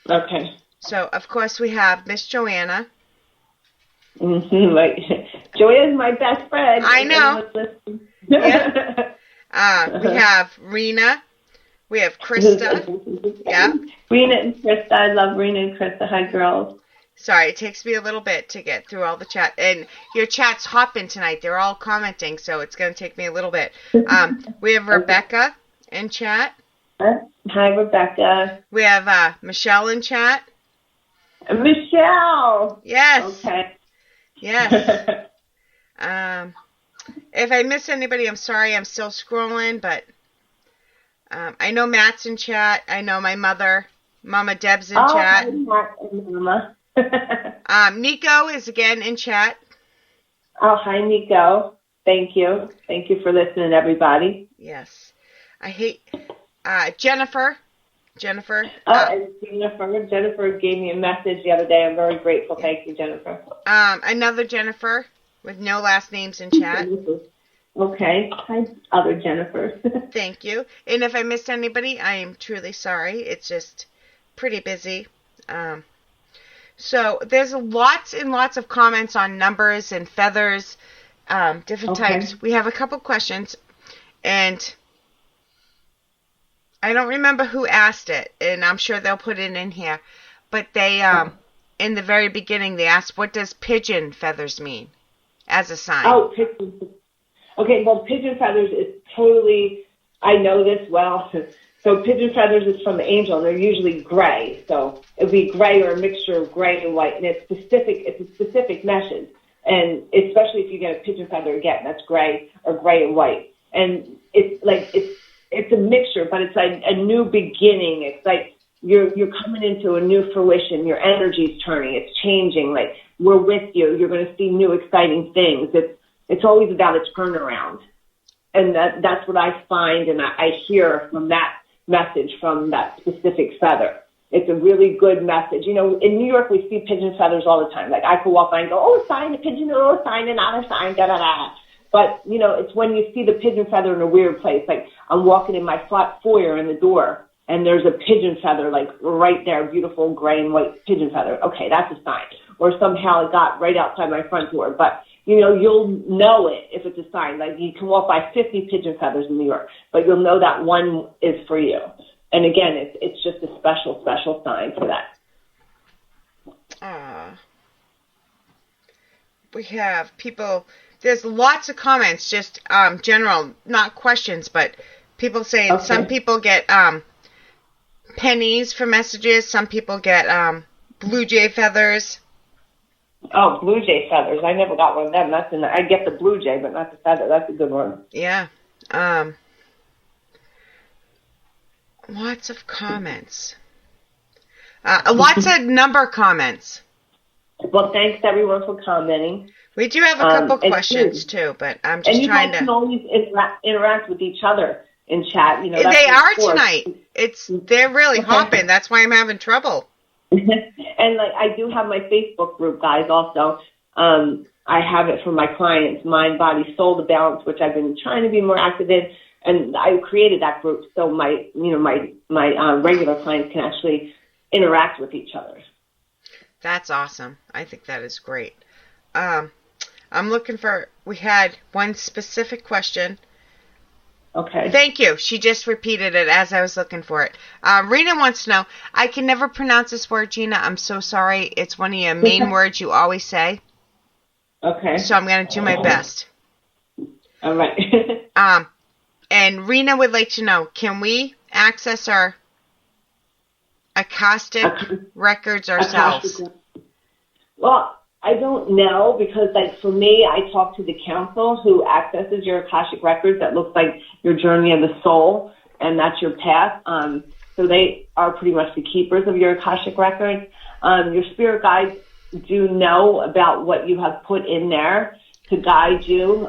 Okay. So, of course, we have Miss Joanna. Mm-hmm. Like, Joanna's my best friend. I know. Yeah. We have Rena. We have Krista. Yeah. Rena and Krista. I love Rena and Krista. Hi, girls. Sorry, it takes me a little bit to get through all the chat. And your chat's hopping tonight. They're all commenting, so it's going to take me a little bit. We have Rebecca in chat. Hi, Rebecca. We have Michelle in chat. Michelle! Yes. Okay. Yes. If I miss anybody, I'm sorry. I'm still scrolling, but I know Matt's in chat. I know my mother, Mama Deb's in chat. Hi, Matt and Mama. Nico is again in chat. Oh, hi, Nico. Thank you. Thank you for listening, everybody. Yes. I hate Jennifer. Jennifer gave me a message the other day. I'm very grateful. Thank you, Jennifer. Another Jennifer with no last names in chat. Okay. Hi, other Jennifer. Thank you. And if I missed anybody, I am truly sorry. It's just pretty busy. So there's lots and lots of comments on numbers and feathers, different types. We have a couple questions, and I don't remember who asked it, and I'm sure they'll put it in here. But they, in the very beginning, they asked, what does pigeon feathers mean as a sign? Oh, pigeon. Okay, well, pigeon feathers is totally, I know this well. So pigeon feathers is from the angel, and they're usually gray. So it would be gray or a mixture of gray and white, and it's a specific message. And especially if you get a pigeon feather again, that's gray or gray and white. And it's like it's a mixture, but it's like a new beginning. It's like you're coming into a new fruition. Your energy's turning. It's changing. Like, we're with you. You're going to see new exciting things. It's always about a turnaround. And that's what I find, and I hear from that message from that specific feather. It's a really good message. You know, in New York, we see pigeon feathers all the time. Like, I could walk by and go, oh, a sign, a pigeon, oh, a sign, another sign, da-da-da. But, you know, it's when you see the pigeon feather in a weird place. Like, I'm walking in my flat foyer in the door, and there's a pigeon feather, like, right there, beautiful gray and white pigeon feather. Okay, that's a sign. Or somehow it got right outside my front door. But, you know, you'll know it if it's a sign. Like, you can walk by 50 pigeon feathers in New York, but you'll know that one is for you. And again, it's just a special sign for that. We have people, there's lots of comments, just general, not questions, but people saying some people get pennies for messages, some people get blue jay feathers. Oh, blue jay feathers. I never got one of them. I get the blue jay, but not the feather. That's a good one. Yeah. Lots of comments. Lots of number comments. Well, thanks everyone for commenting. We do have a couple questions too, but I'm just trying to. And you guys can always interact with each other in chat. You know, they are tonight. They're really hopping. That's why I'm having trouble. And like, I do have my Facebook group, guys. Also, I have it for my clients, Mind, Body, Soul, The Balance, which I've been trying to be more active in. And I created that group so my regular clients can actually interact with each other. That's awesome. I think that is great. I'm looking for, we had one specific question. Okay. Thank you. She just repeated it as I was looking for it. Rena wants to know, I can never pronounce this word, Gina. I'm so sorry. It's one of your main words you always say. Okay. So I'm going to do my best. All right. And Rena would like to know, can we access our Akashic records ourselves? Well, I don't know, because like for me, I talk to the council who accesses your Akashic records. That looks like your journey of the soul, and that's your path. So they are pretty much the keepers of your Akashic records. Your spirit guides do know about what you have put in there to guide you.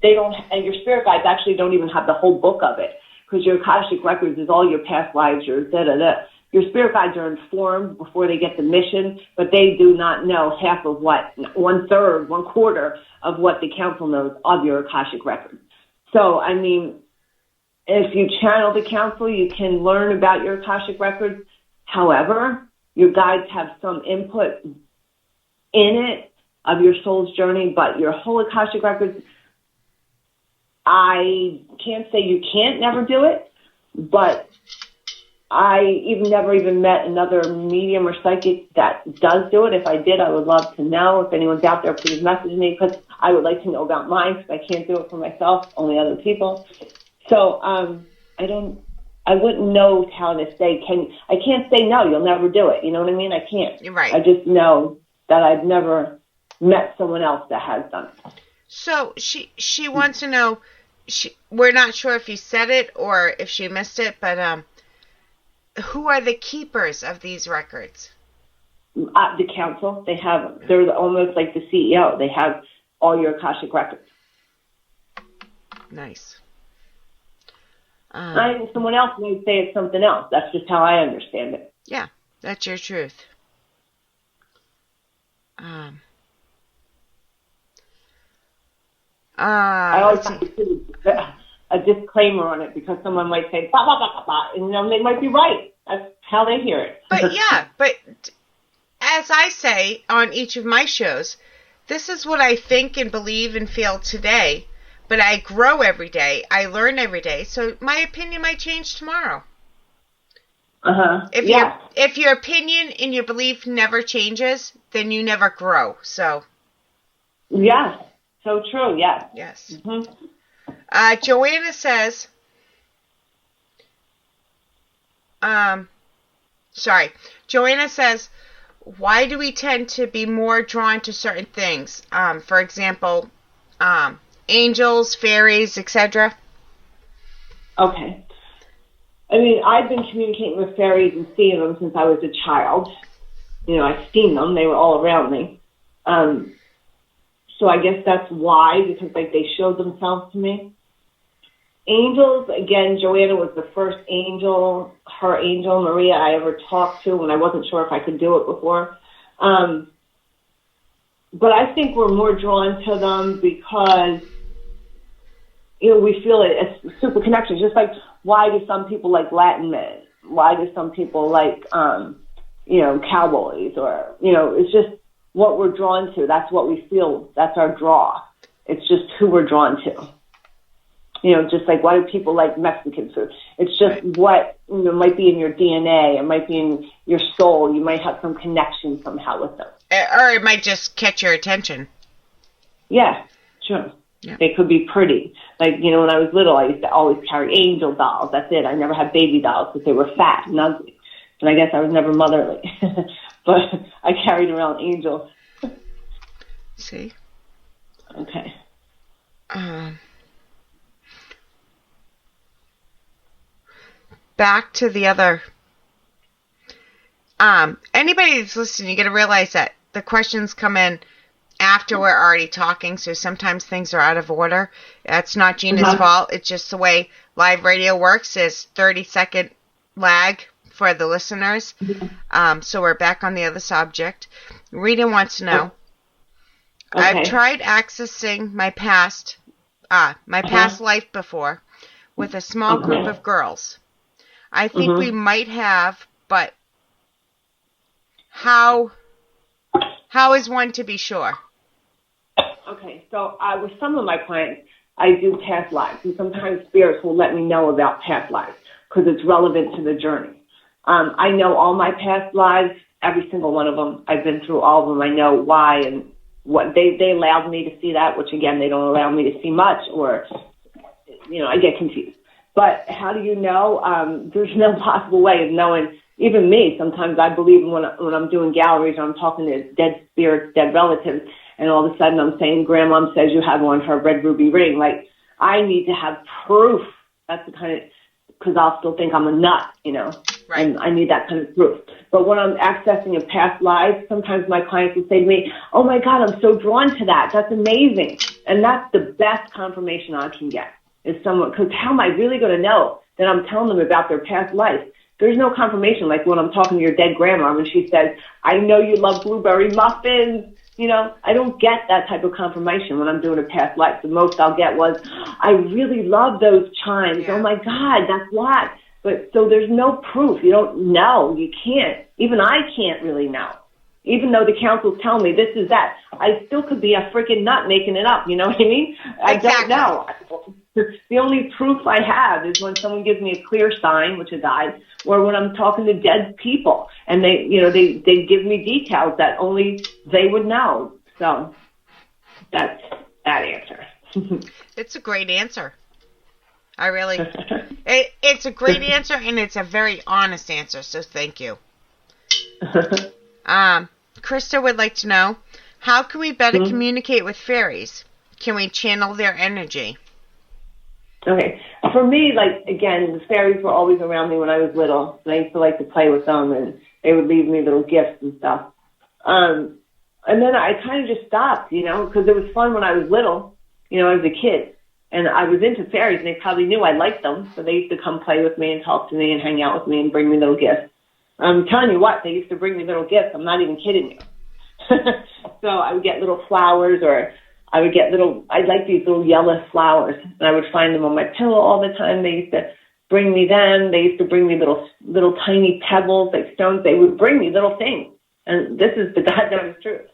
They don't, and your spirit guides actually don't even have the whole book of it, because your Akashic records is all your past lives, your da-da-da. Your spirit guides are informed before they get the mission, but they do not know half of what, 1/3, 1/4 of what the council knows of your Akashic records. So, I mean, if you channel the council, you can learn about your Akashic records. However, your guides have some input in it of your soul's journey, but your whole Akashic records, I can't say you can't never do it, but I never even met another medium or psychic that does do it. If I did, I would love to know. If anyone's out there, please message me, because I would like to know about mine, because I can't do it for myself, only other people. So I wouldn't know how to say, I can't say no, you'll never do it. You know what I mean? I can't. You're right. I just know that I've never met someone else that has done it. So she wants to know, we're not sure if you said it or if she missed it, but who are the keepers of these records? The council. They're almost like the CEO. They have all your Akashic records. Nice. Someone else might say it's something else. That's just how I understand it. Yeah, that's your truth. I always have to put a disclaimer on it, because someone might say, blah, blah, blah, blah, blah, and they might be right. That's how they hear it. But as I say on each of my shows, this is what I think and believe and feel today, but I grow every day. I learn every day. So my opinion might change tomorrow. If your opinion and your belief never changes, then you never grow. So. Yes. So true. Yes. Yes. Mm-hmm. Joanna says, Sorry. Joanna says, why do we tend to be more drawn to certain things? For example, angels, fairies, etc. Okay. I mean, I've been communicating with fairies and seeing them since I was a child. I've seen them. They were all around me. So I guess that's why, because they showed themselves to me. Angels, again, Joanna was the first angel, her angel, Maria, I ever talked to when I wasn't sure if I could do it before. But I think we're more drawn to them because, we feel it's super connection. Just like, why do some people like Latin men? Why do some people like, cowboys? Or, it's just what we're drawn to. That's what we feel. That's our draw. It's just who we're drawn to. Just like, why do people like Mexican food? It's just what might be in your DNA. It might be in your soul. You might have some connection somehow with them. Or it might just catch your attention. Yeah, sure. Yeah. They could be pretty. Like, when I was little, I used to always carry angel dolls. That's it. I never had baby dolls because they were fat and ugly. And I guess I was never motherly. But I carried around angels. See? Okay. Back to the other. Anybody that's listening, you got to realize that the questions come in after we're already talking, so sometimes things are out of order. That's not Gina's fault. It's just the way live radio works. Is 30-second lag for the listeners. So we're back on the other subject. Rita wants to know. Okay. I've tried accessing my past life before with a small group of girls. I think we might have, but how is one to be sure? Okay, so with some of my clients, I do past lives, and sometimes spirits will let me know about past lives because it's relevant to the journey. I know all my past lives, every single one of them. I've been through all of them. I know why and what they allowed me to see that, which again, they don't allow me to see much, or I get confused. But how do you know? There's no possible way of knowing. Even me, sometimes I believe when I'm doing galleries or I'm talking to dead spirits, dead relatives, and all of a sudden I'm saying, Grandma says you have on her red ruby ring. Like, I need to have proof. That's the kind of, because I'll still think I'm a nut, Right. And I need that kind of proof. But when I'm accessing a past life, sometimes my clients will say to me, oh my God, I'm so drawn to that. That's amazing. And that's the best confirmation I can get. Is someone, because how am I really going to know that I'm telling them about their past life? There's no confirmation, like when I'm talking to your dead grandma and she says, I know you love blueberry muffins. I don't get that type of confirmation when I'm doing a past life. The most I'll get was, I really love those chimes. Yeah. Oh my God, that's why. But so there's no proof. You don't know. You can't. Even I can't really know. Even though the councils tell me this is that, I still could be a freaking nut making it up. You know what I mean? I don't know. The only proof I have is when someone gives me a clear sign, which is I, or when I'm talking to dead people and they give me details that only they would know. So that's that answer. It's a great answer. It's a great answer, and it's a very honest answer. So thank you. Krista would like to know, how can we better communicate with fairies? Can we channel their energy? Okay. For me, again, the fairies were always around me when I was little. And I used to like to play with them, and they would leave me little gifts and stuff. And then I kind of just stopped, because it was fun when I was little, I was a kid. And I was into fairies, and they probably knew I liked them. So they used to come play with me and talk to me and hang out with me and bring me little gifts. I'm telling you what, they used to bring me little gifts. I'm not even kidding you. So I would get little flowers, or I would get I like these little yellow flowers, and I would find them on my pillow all the time. They used to bring me them. They used to bring me little tiny pebbles, like stones. They would bring me little things. And this is the goddamn truth.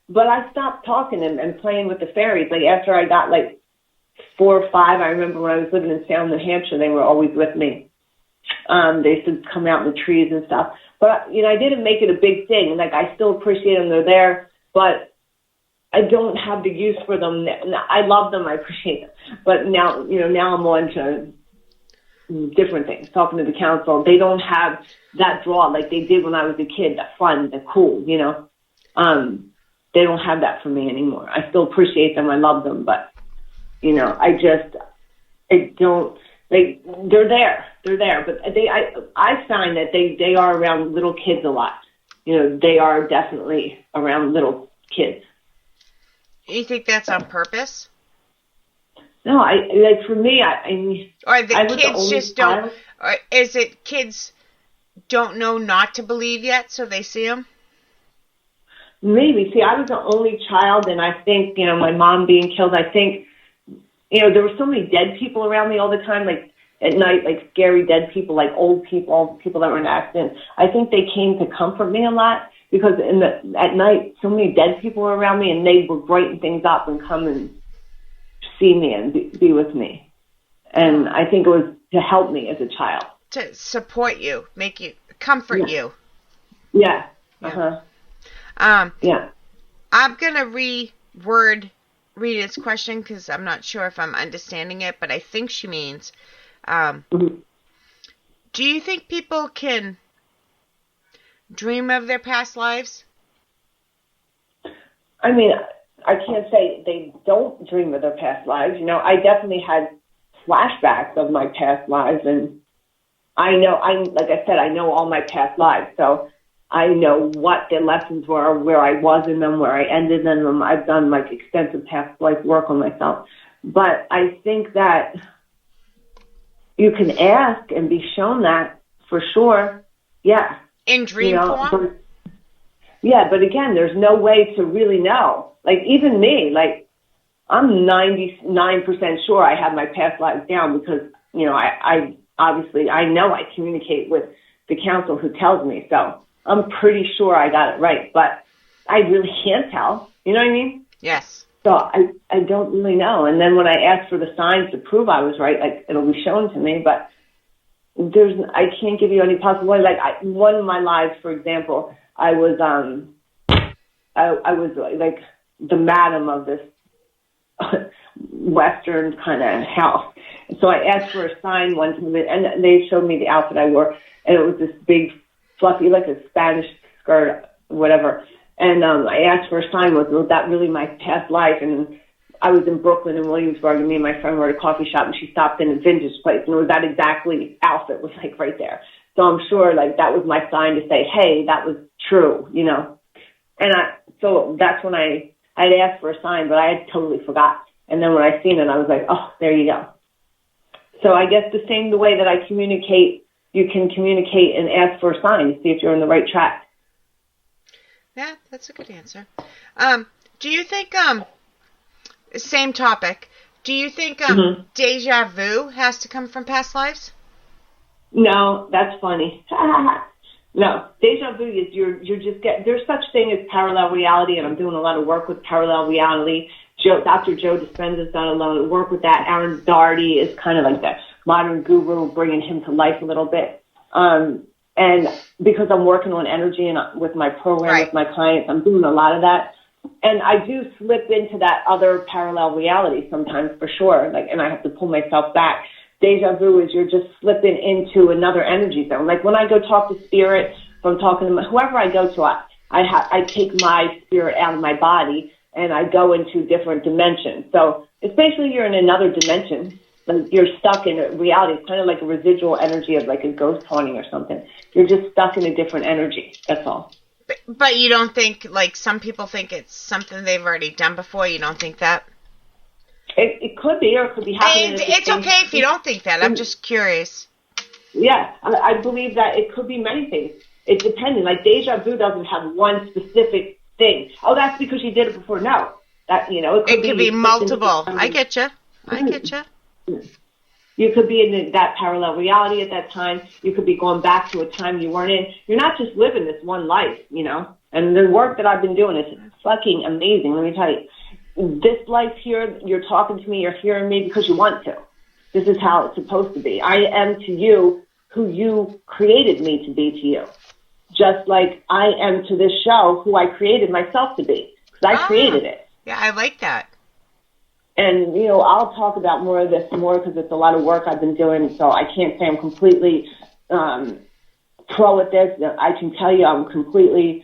But I stopped talking and playing with the fairies. After I got 4 or 5, I remember when I was living in Salem, New Hampshire, they were always with me. They used to come out in the trees and stuff. But, I didn't make it a big thing. I still appreciate them. They're there. But I don't have the use for them. I love them. I appreciate them. But now, now I'm on to different things, talking to the council. They don't have that draw like they did when I was a kid, the fun, the cool, you know. They don't have that for me anymore. I still appreciate them. I love them, but, you know, I don't, they're there, but I find that they are around little kids a lot. You know, they are definitely around little kids. You think that's on purpose? No, for me, or the kids just don't, or is it kids don't know not to believe yet, so they see them? Maybe. See, I was the only child, and I think, you know, my mom being killed, I think, you know, there were so many dead people around me all the time, like at night, like scary dead people, like old people, people that were in accidents. I think they came to comfort me a lot because at night, so many dead people were around me, and they would brighten things up and come and see me and be with me. And I think it was to help me as a child. To support you, make you, comfort you. Yeah. Uh-huh. Yeah. I'm going to read Rita's question because I'm not sure if I'm understanding it, but I think she means, do you think people can dream of their past lives? I mean, I can't say they don't dream of their past lives. You know, I definitely had flashbacks of my past lives, and like I said, I know all my past lives, so I know what the lessons were, where I was in them, where I ended in them. I've done like extensive past life work on myself. But I think that you can ask and be shown that for sure. Yeah. In dream form? Yeah, but again, there's no way to really know. Like even me, like I'm 99% sure I have my past lives down because, you know, I obviously I know I communicate with the council who tells me, so I'm pretty sure I got it right, but I really can't tell. You know what I mean? Yes. So I don't really know. And then when I ask for the signs to prove I was right, like it'll be shown to me, but I can't give you any possible way. Like one of my lives, for example, I was like the madam of this Western kind of house. So I asked for a sign one time, and they showed me the outfit I wore, and it was this big, fluffy, like a Spanish skirt, whatever. And I asked for a sign, was that really my past life? And I was in Brooklyn and Williamsburg, and me and my friend were at a coffee shop, and she stopped in a vintage place, and it was that exactly outfit was like right there. So I'm sure like that was my sign to say, hey, that was true, you know. And so that's when I'd asked for a sign, but I had totally forgot. And then when I seen it, I was like, oh, there you go. So I guess the way that I communicate, you can communicate and ask for a sign to see if you're on the right track. Yeah, that's a good answer. Do you think, same topic, do you think deja vu has to come from past lives? No, that's funny. No, deja vu is you're just there's such thing as parallel reality, and I'm doing a lot of work with parallel reality. Dr. Joe Dispenza's done a lot of work with that. Aaron Daugherty is kind of like the modern guru, bringing him to life a little bit. And because I'm working on energy and with my program, with my clients, I'm doing a lot of that. And I do slip into that other parallel reality sometimes for sure. Like, and I have to pull myself back. Deja vu is you're just slipping into another energy zone. Like when I go talk to Spirit, if I'm talking to whoever I go to, I take my spirit out of my body and I go into different dimensions. So it's basically you're in another dimension. Like you're stuck in a reality. It's kind of like a residual energy of like a ghost haunting or something. You're just stuck in a different energy. That's all. But you don't think, like some people think it's something they've already done before. You don't think that? It could be, or it could be happening. It's okay if you don't think that. I'm just curious. Yeah, I believe that it could be many things. It depends. Like deja vu doesn't have one specific thing. Oh, that's because you did it before. No, that it could be multiple. I get you. You could be in that parallel reality at that time. You could be going back to a time you weren't in. You're not just living this one life, And the work that I've been doing is fucking amazing. Let me tell you. This life here, you're talking to me, you're hearing me because you want to. This is how it's supposed to be. I am to you who you created me to be to you. Just like I am to this show who I created myself to be. Because I created it. Yeah, I like that. And, you know, I'll talk about more of this because it's a lot of work I've been doing, so I can't say I'm completely pro at this. I can tell you I'm completely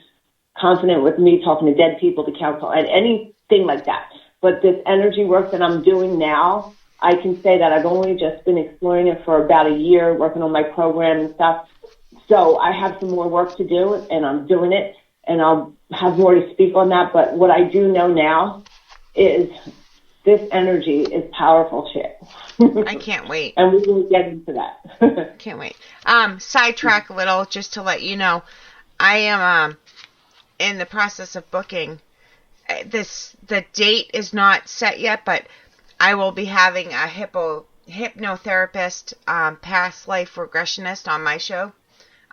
confident with me talking to dead people, to counsel, and anything like that. But this energy work that I'm doing now, I can say that I've only just been exploring it for about a year, working on my program and stuff. So I have some more work to do, and I'm doing it, and I'll have more to speak on that. But what I do know now is this energy is powerful shit. I can't wait. And we will get into that. Can't wait. Sidetrack a little, just to let you know, I am in the process of booking. The date is not set yet, but I will be having a hypnotherapist, past life regressionist on my show,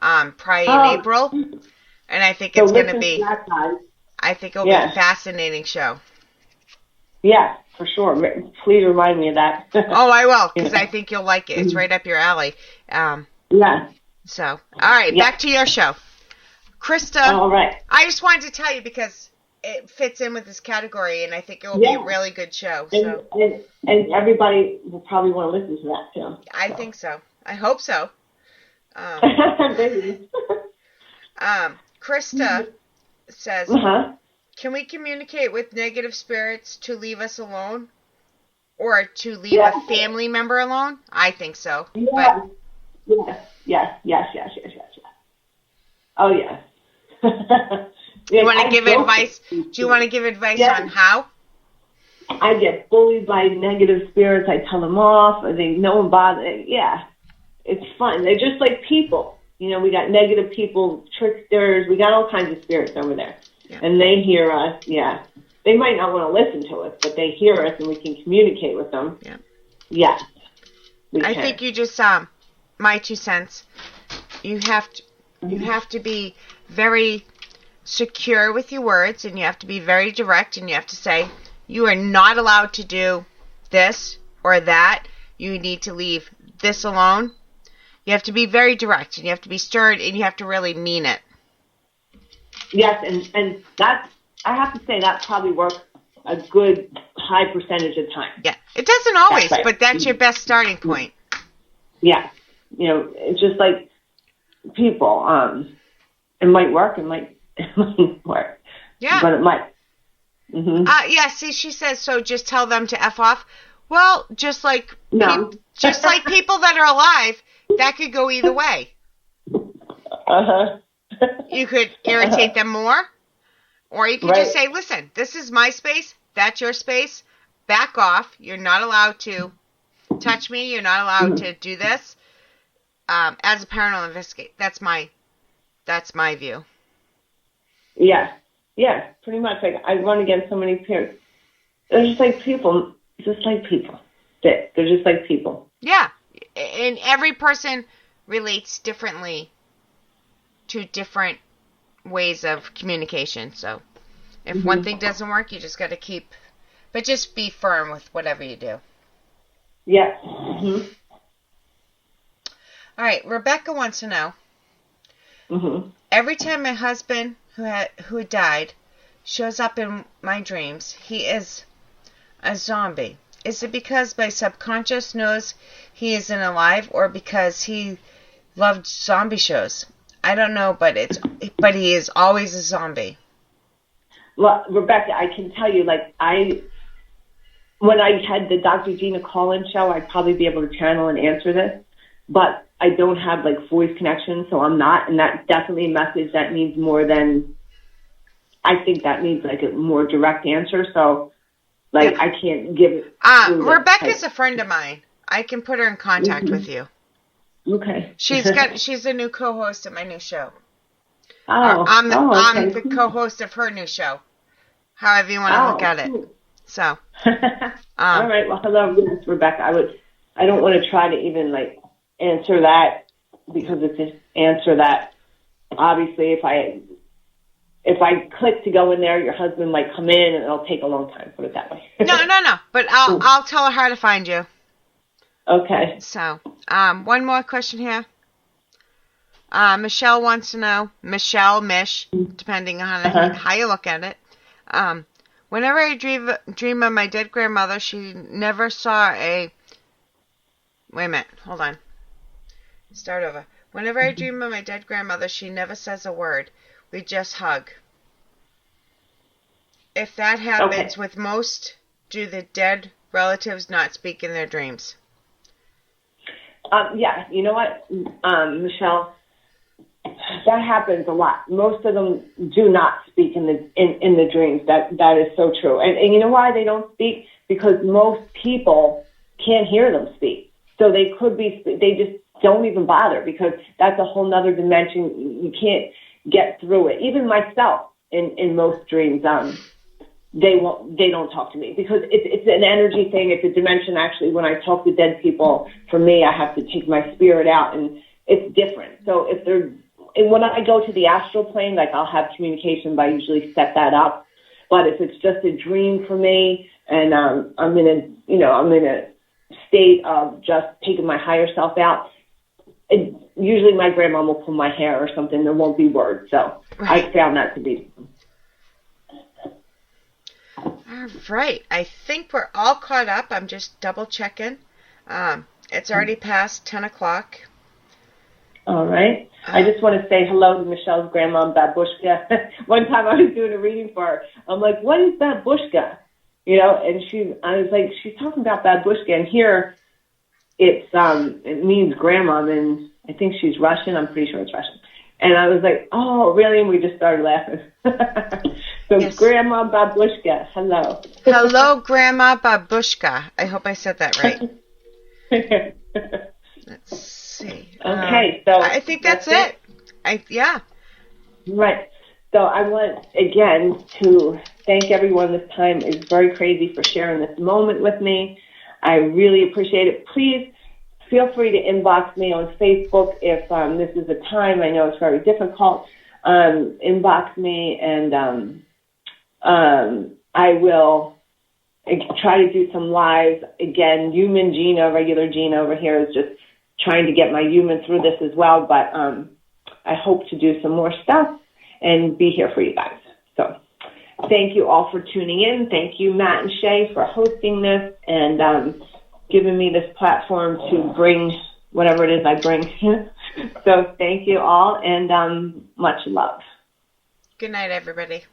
probably in April, and I think it's going to be. I think it'll be a fascinating show. Yeah, for sure. Please remind me of that. Oh, I will, because I think you'll like it. It's right up your alley. Yeah. So, all right, back to your show, Krista. All right. I just wanted to tell you because it fits in with this category, and I think it will be a really good show. So. And everybody will probably want to listen to that, too. I think so. I hope so. Krista says, can we communicate with negative spirits to leave us alone? Or to leave a family member alone? I think so. Yeah. But Yes. Oh, yes. Do you want to give advice? Do you want to give advice on how? I get bullied by negative spirits. I tell them off. They no one bothers. Yeah, it's fun. They're just like people. You know, we got negative people, tricksters. We got all kinds of spirits over there, and they hear us. Yeah, they might not want to listen to us, but they hear us, and we can communicate with them. Yeah. Yes. I think you just my 2 cents. You have to be very secure with your words, and you have to be very direct, and you have to say, you are not allowed to do this or that. You need to leave this alone. You have to be very direct, and you have to be stern, and you have to really mean it. Yes, and that, I have to say, that probably works a good high percentage of time. Yeah, it doesn't always, but that's your best starting point. Yeah, you know, it's just like people. It might work, it might work. Yeah. But it might. Mm-hmm. See, she says, so just tell them to F off. Well, just like just like people that are alive, that could go either way. You could irritate them more, or you could just say, listen, this is my space, that's your space, back off. You're not allowed to touch me. You're not allowed to do this. As a paranormal investigator, that's my view. Yeah, pretty much. Like, I run against so many peers. They're just like people. They're just like people. Yeah, and every person relates differently to different ways of communication. So if one thing doesn't work, you just got to but just be firm with whatever you do. Yeah. All right, Rebecca wants to know. Every time my husband, who had died, shows up in my dreams, he is a zombie. Is it because my subconscious knows he isn't alive, or because he loved zombie shows? I don't know, but he is always a zombie. Well, Rebecca, I can tell you, like, when I had the Dr. Gina call-in show, I'd probably be able to channel and answer this, but I don't have, like, voice connection, so I'm not, and that's definitely a message that needs more than, I think that needs, like, a more direct answer, so, like, I can't give it. Rebecca's a friend of mine. I can put her in contact with you. Okay. She's a new co-host of my new show. Oh, I'm the co-host of her new show. However you want to look at it. So. All right. Well, hello, yes, Rebecca. I don't want to try to even like answer that, because it's an answer that obviously if I click to go in there, your husband might come in and it'll take a long time. Put it that way. No. But I'll tell her how to find you. Okay. So, one more question here. Michelle wants to know, Mish, depending on how you look at it. Whenever I dream of my dead grandmother, she never saw a... Wait a minute. Hold on. Start over. Whenever I dream of my dead grandmother, she never says a word. We just hug. If that happens with most, do the dead relatives not speak in their dreams? Yeah, you know what, Michelle? That happens a lot. Most of them do not speak in the dreams. That is so true. And you know why they don't speak? Because most people can't hear them speak. So they could be, they just don't even bother, because that's a whole nother dimension. You can't get through it. Even myself, in most dreams, they don't talk to me, because it's an energy thing. It's a dimension. Actually, when I talk to dead people, for me, I have to take my spirit out, and it's different. So when I go to the astral plane, like, I'll have communication, but I usually set that up. But if it's just a dream for me, and I'm in a state of just taking my higher self out, usually my grandma will pull my hair or something. There won't be words. So right. I found that to be. All right. I think we're all caught up. I'm just double checking. It's already past 10 o'clock. All right. I just want to say hello to Michelle's grandma, Babushka. One time I was doing a reading for her. I'm like, what is Babushka? You know, and I was like, she's talking about Babushka, and here it means grandma, and I think she's Russian. I'm pretty sure it's Russian. And I was like, oh, really? And we just started laughing. So yes. Grandma Babushka, hello. Hello, Grandma Babushka. I hope I said that right. Let's see. Okay, so I think that's it. Yeah. Right. So I want, again, to thank everyone. This time is very crazy for sharing this moment with me. I really appreciate it. Please feel free to inbox me on Facebook if this is a time. I know it's very difficult. Inbox me, and I will try to do some lives. Again, human Gina, regular Gina over here is just trying to get my human through this as well. But I hope to do some more stuff and be here for you guys. So thank you all for tuning in. Thank you, Matt and Shay, for hosting this and giving me this platform to bring whatever it is I bring. So thank you all, and much love. Good night, everybody.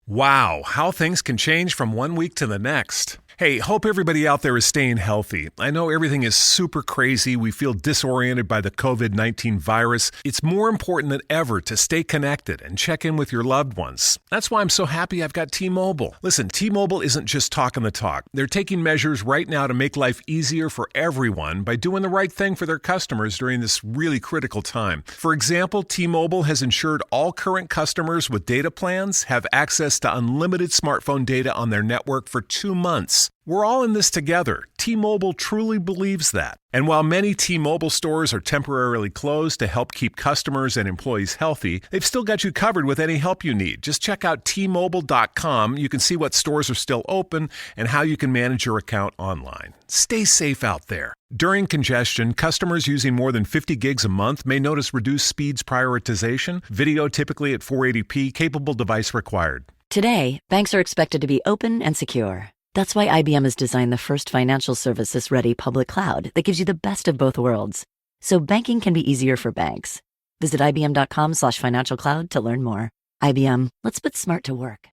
Wow, how things can change from one week to the next. Hey, hope everybody out there is staying healthy. I know everything is super crazy. We feel disoriented by the COVID-19 virus. It's more important than ever to stay connected and check in with your loved ones. That's why I'm so happy I've got T-Mobile. Listen, T-Mobile isn't just talking the talk. They're taking measures right now to make life easier for everyone by doing the right thing for their customers during this really critical time. For example, T-Mobile has ensured all current customers with data plans have access to unlimited smartphone data on their network for 2 months. We're all in this together. T-Mobile truly believes that. And while many T-Mobile stores are temporarily closed to help keep customers and employees healthy, they've still got you covered with any help you need. Just check out T-Mobile.com. You can see what stores are still open and how you can manage your account online. Stay safe out there. During congestion, customers using more than 50 gigs a month may notice reduced speeds prioritization, video typically at 480p, capable device required. Today, banks are expected to be open and secure. That's why IBM has designed the first financial services-ready public cloud that gives you the best of both worlds. So banking can be easier for banks. Visit IBM.com/financial cloud to learn more. IBM, let's put smart to work.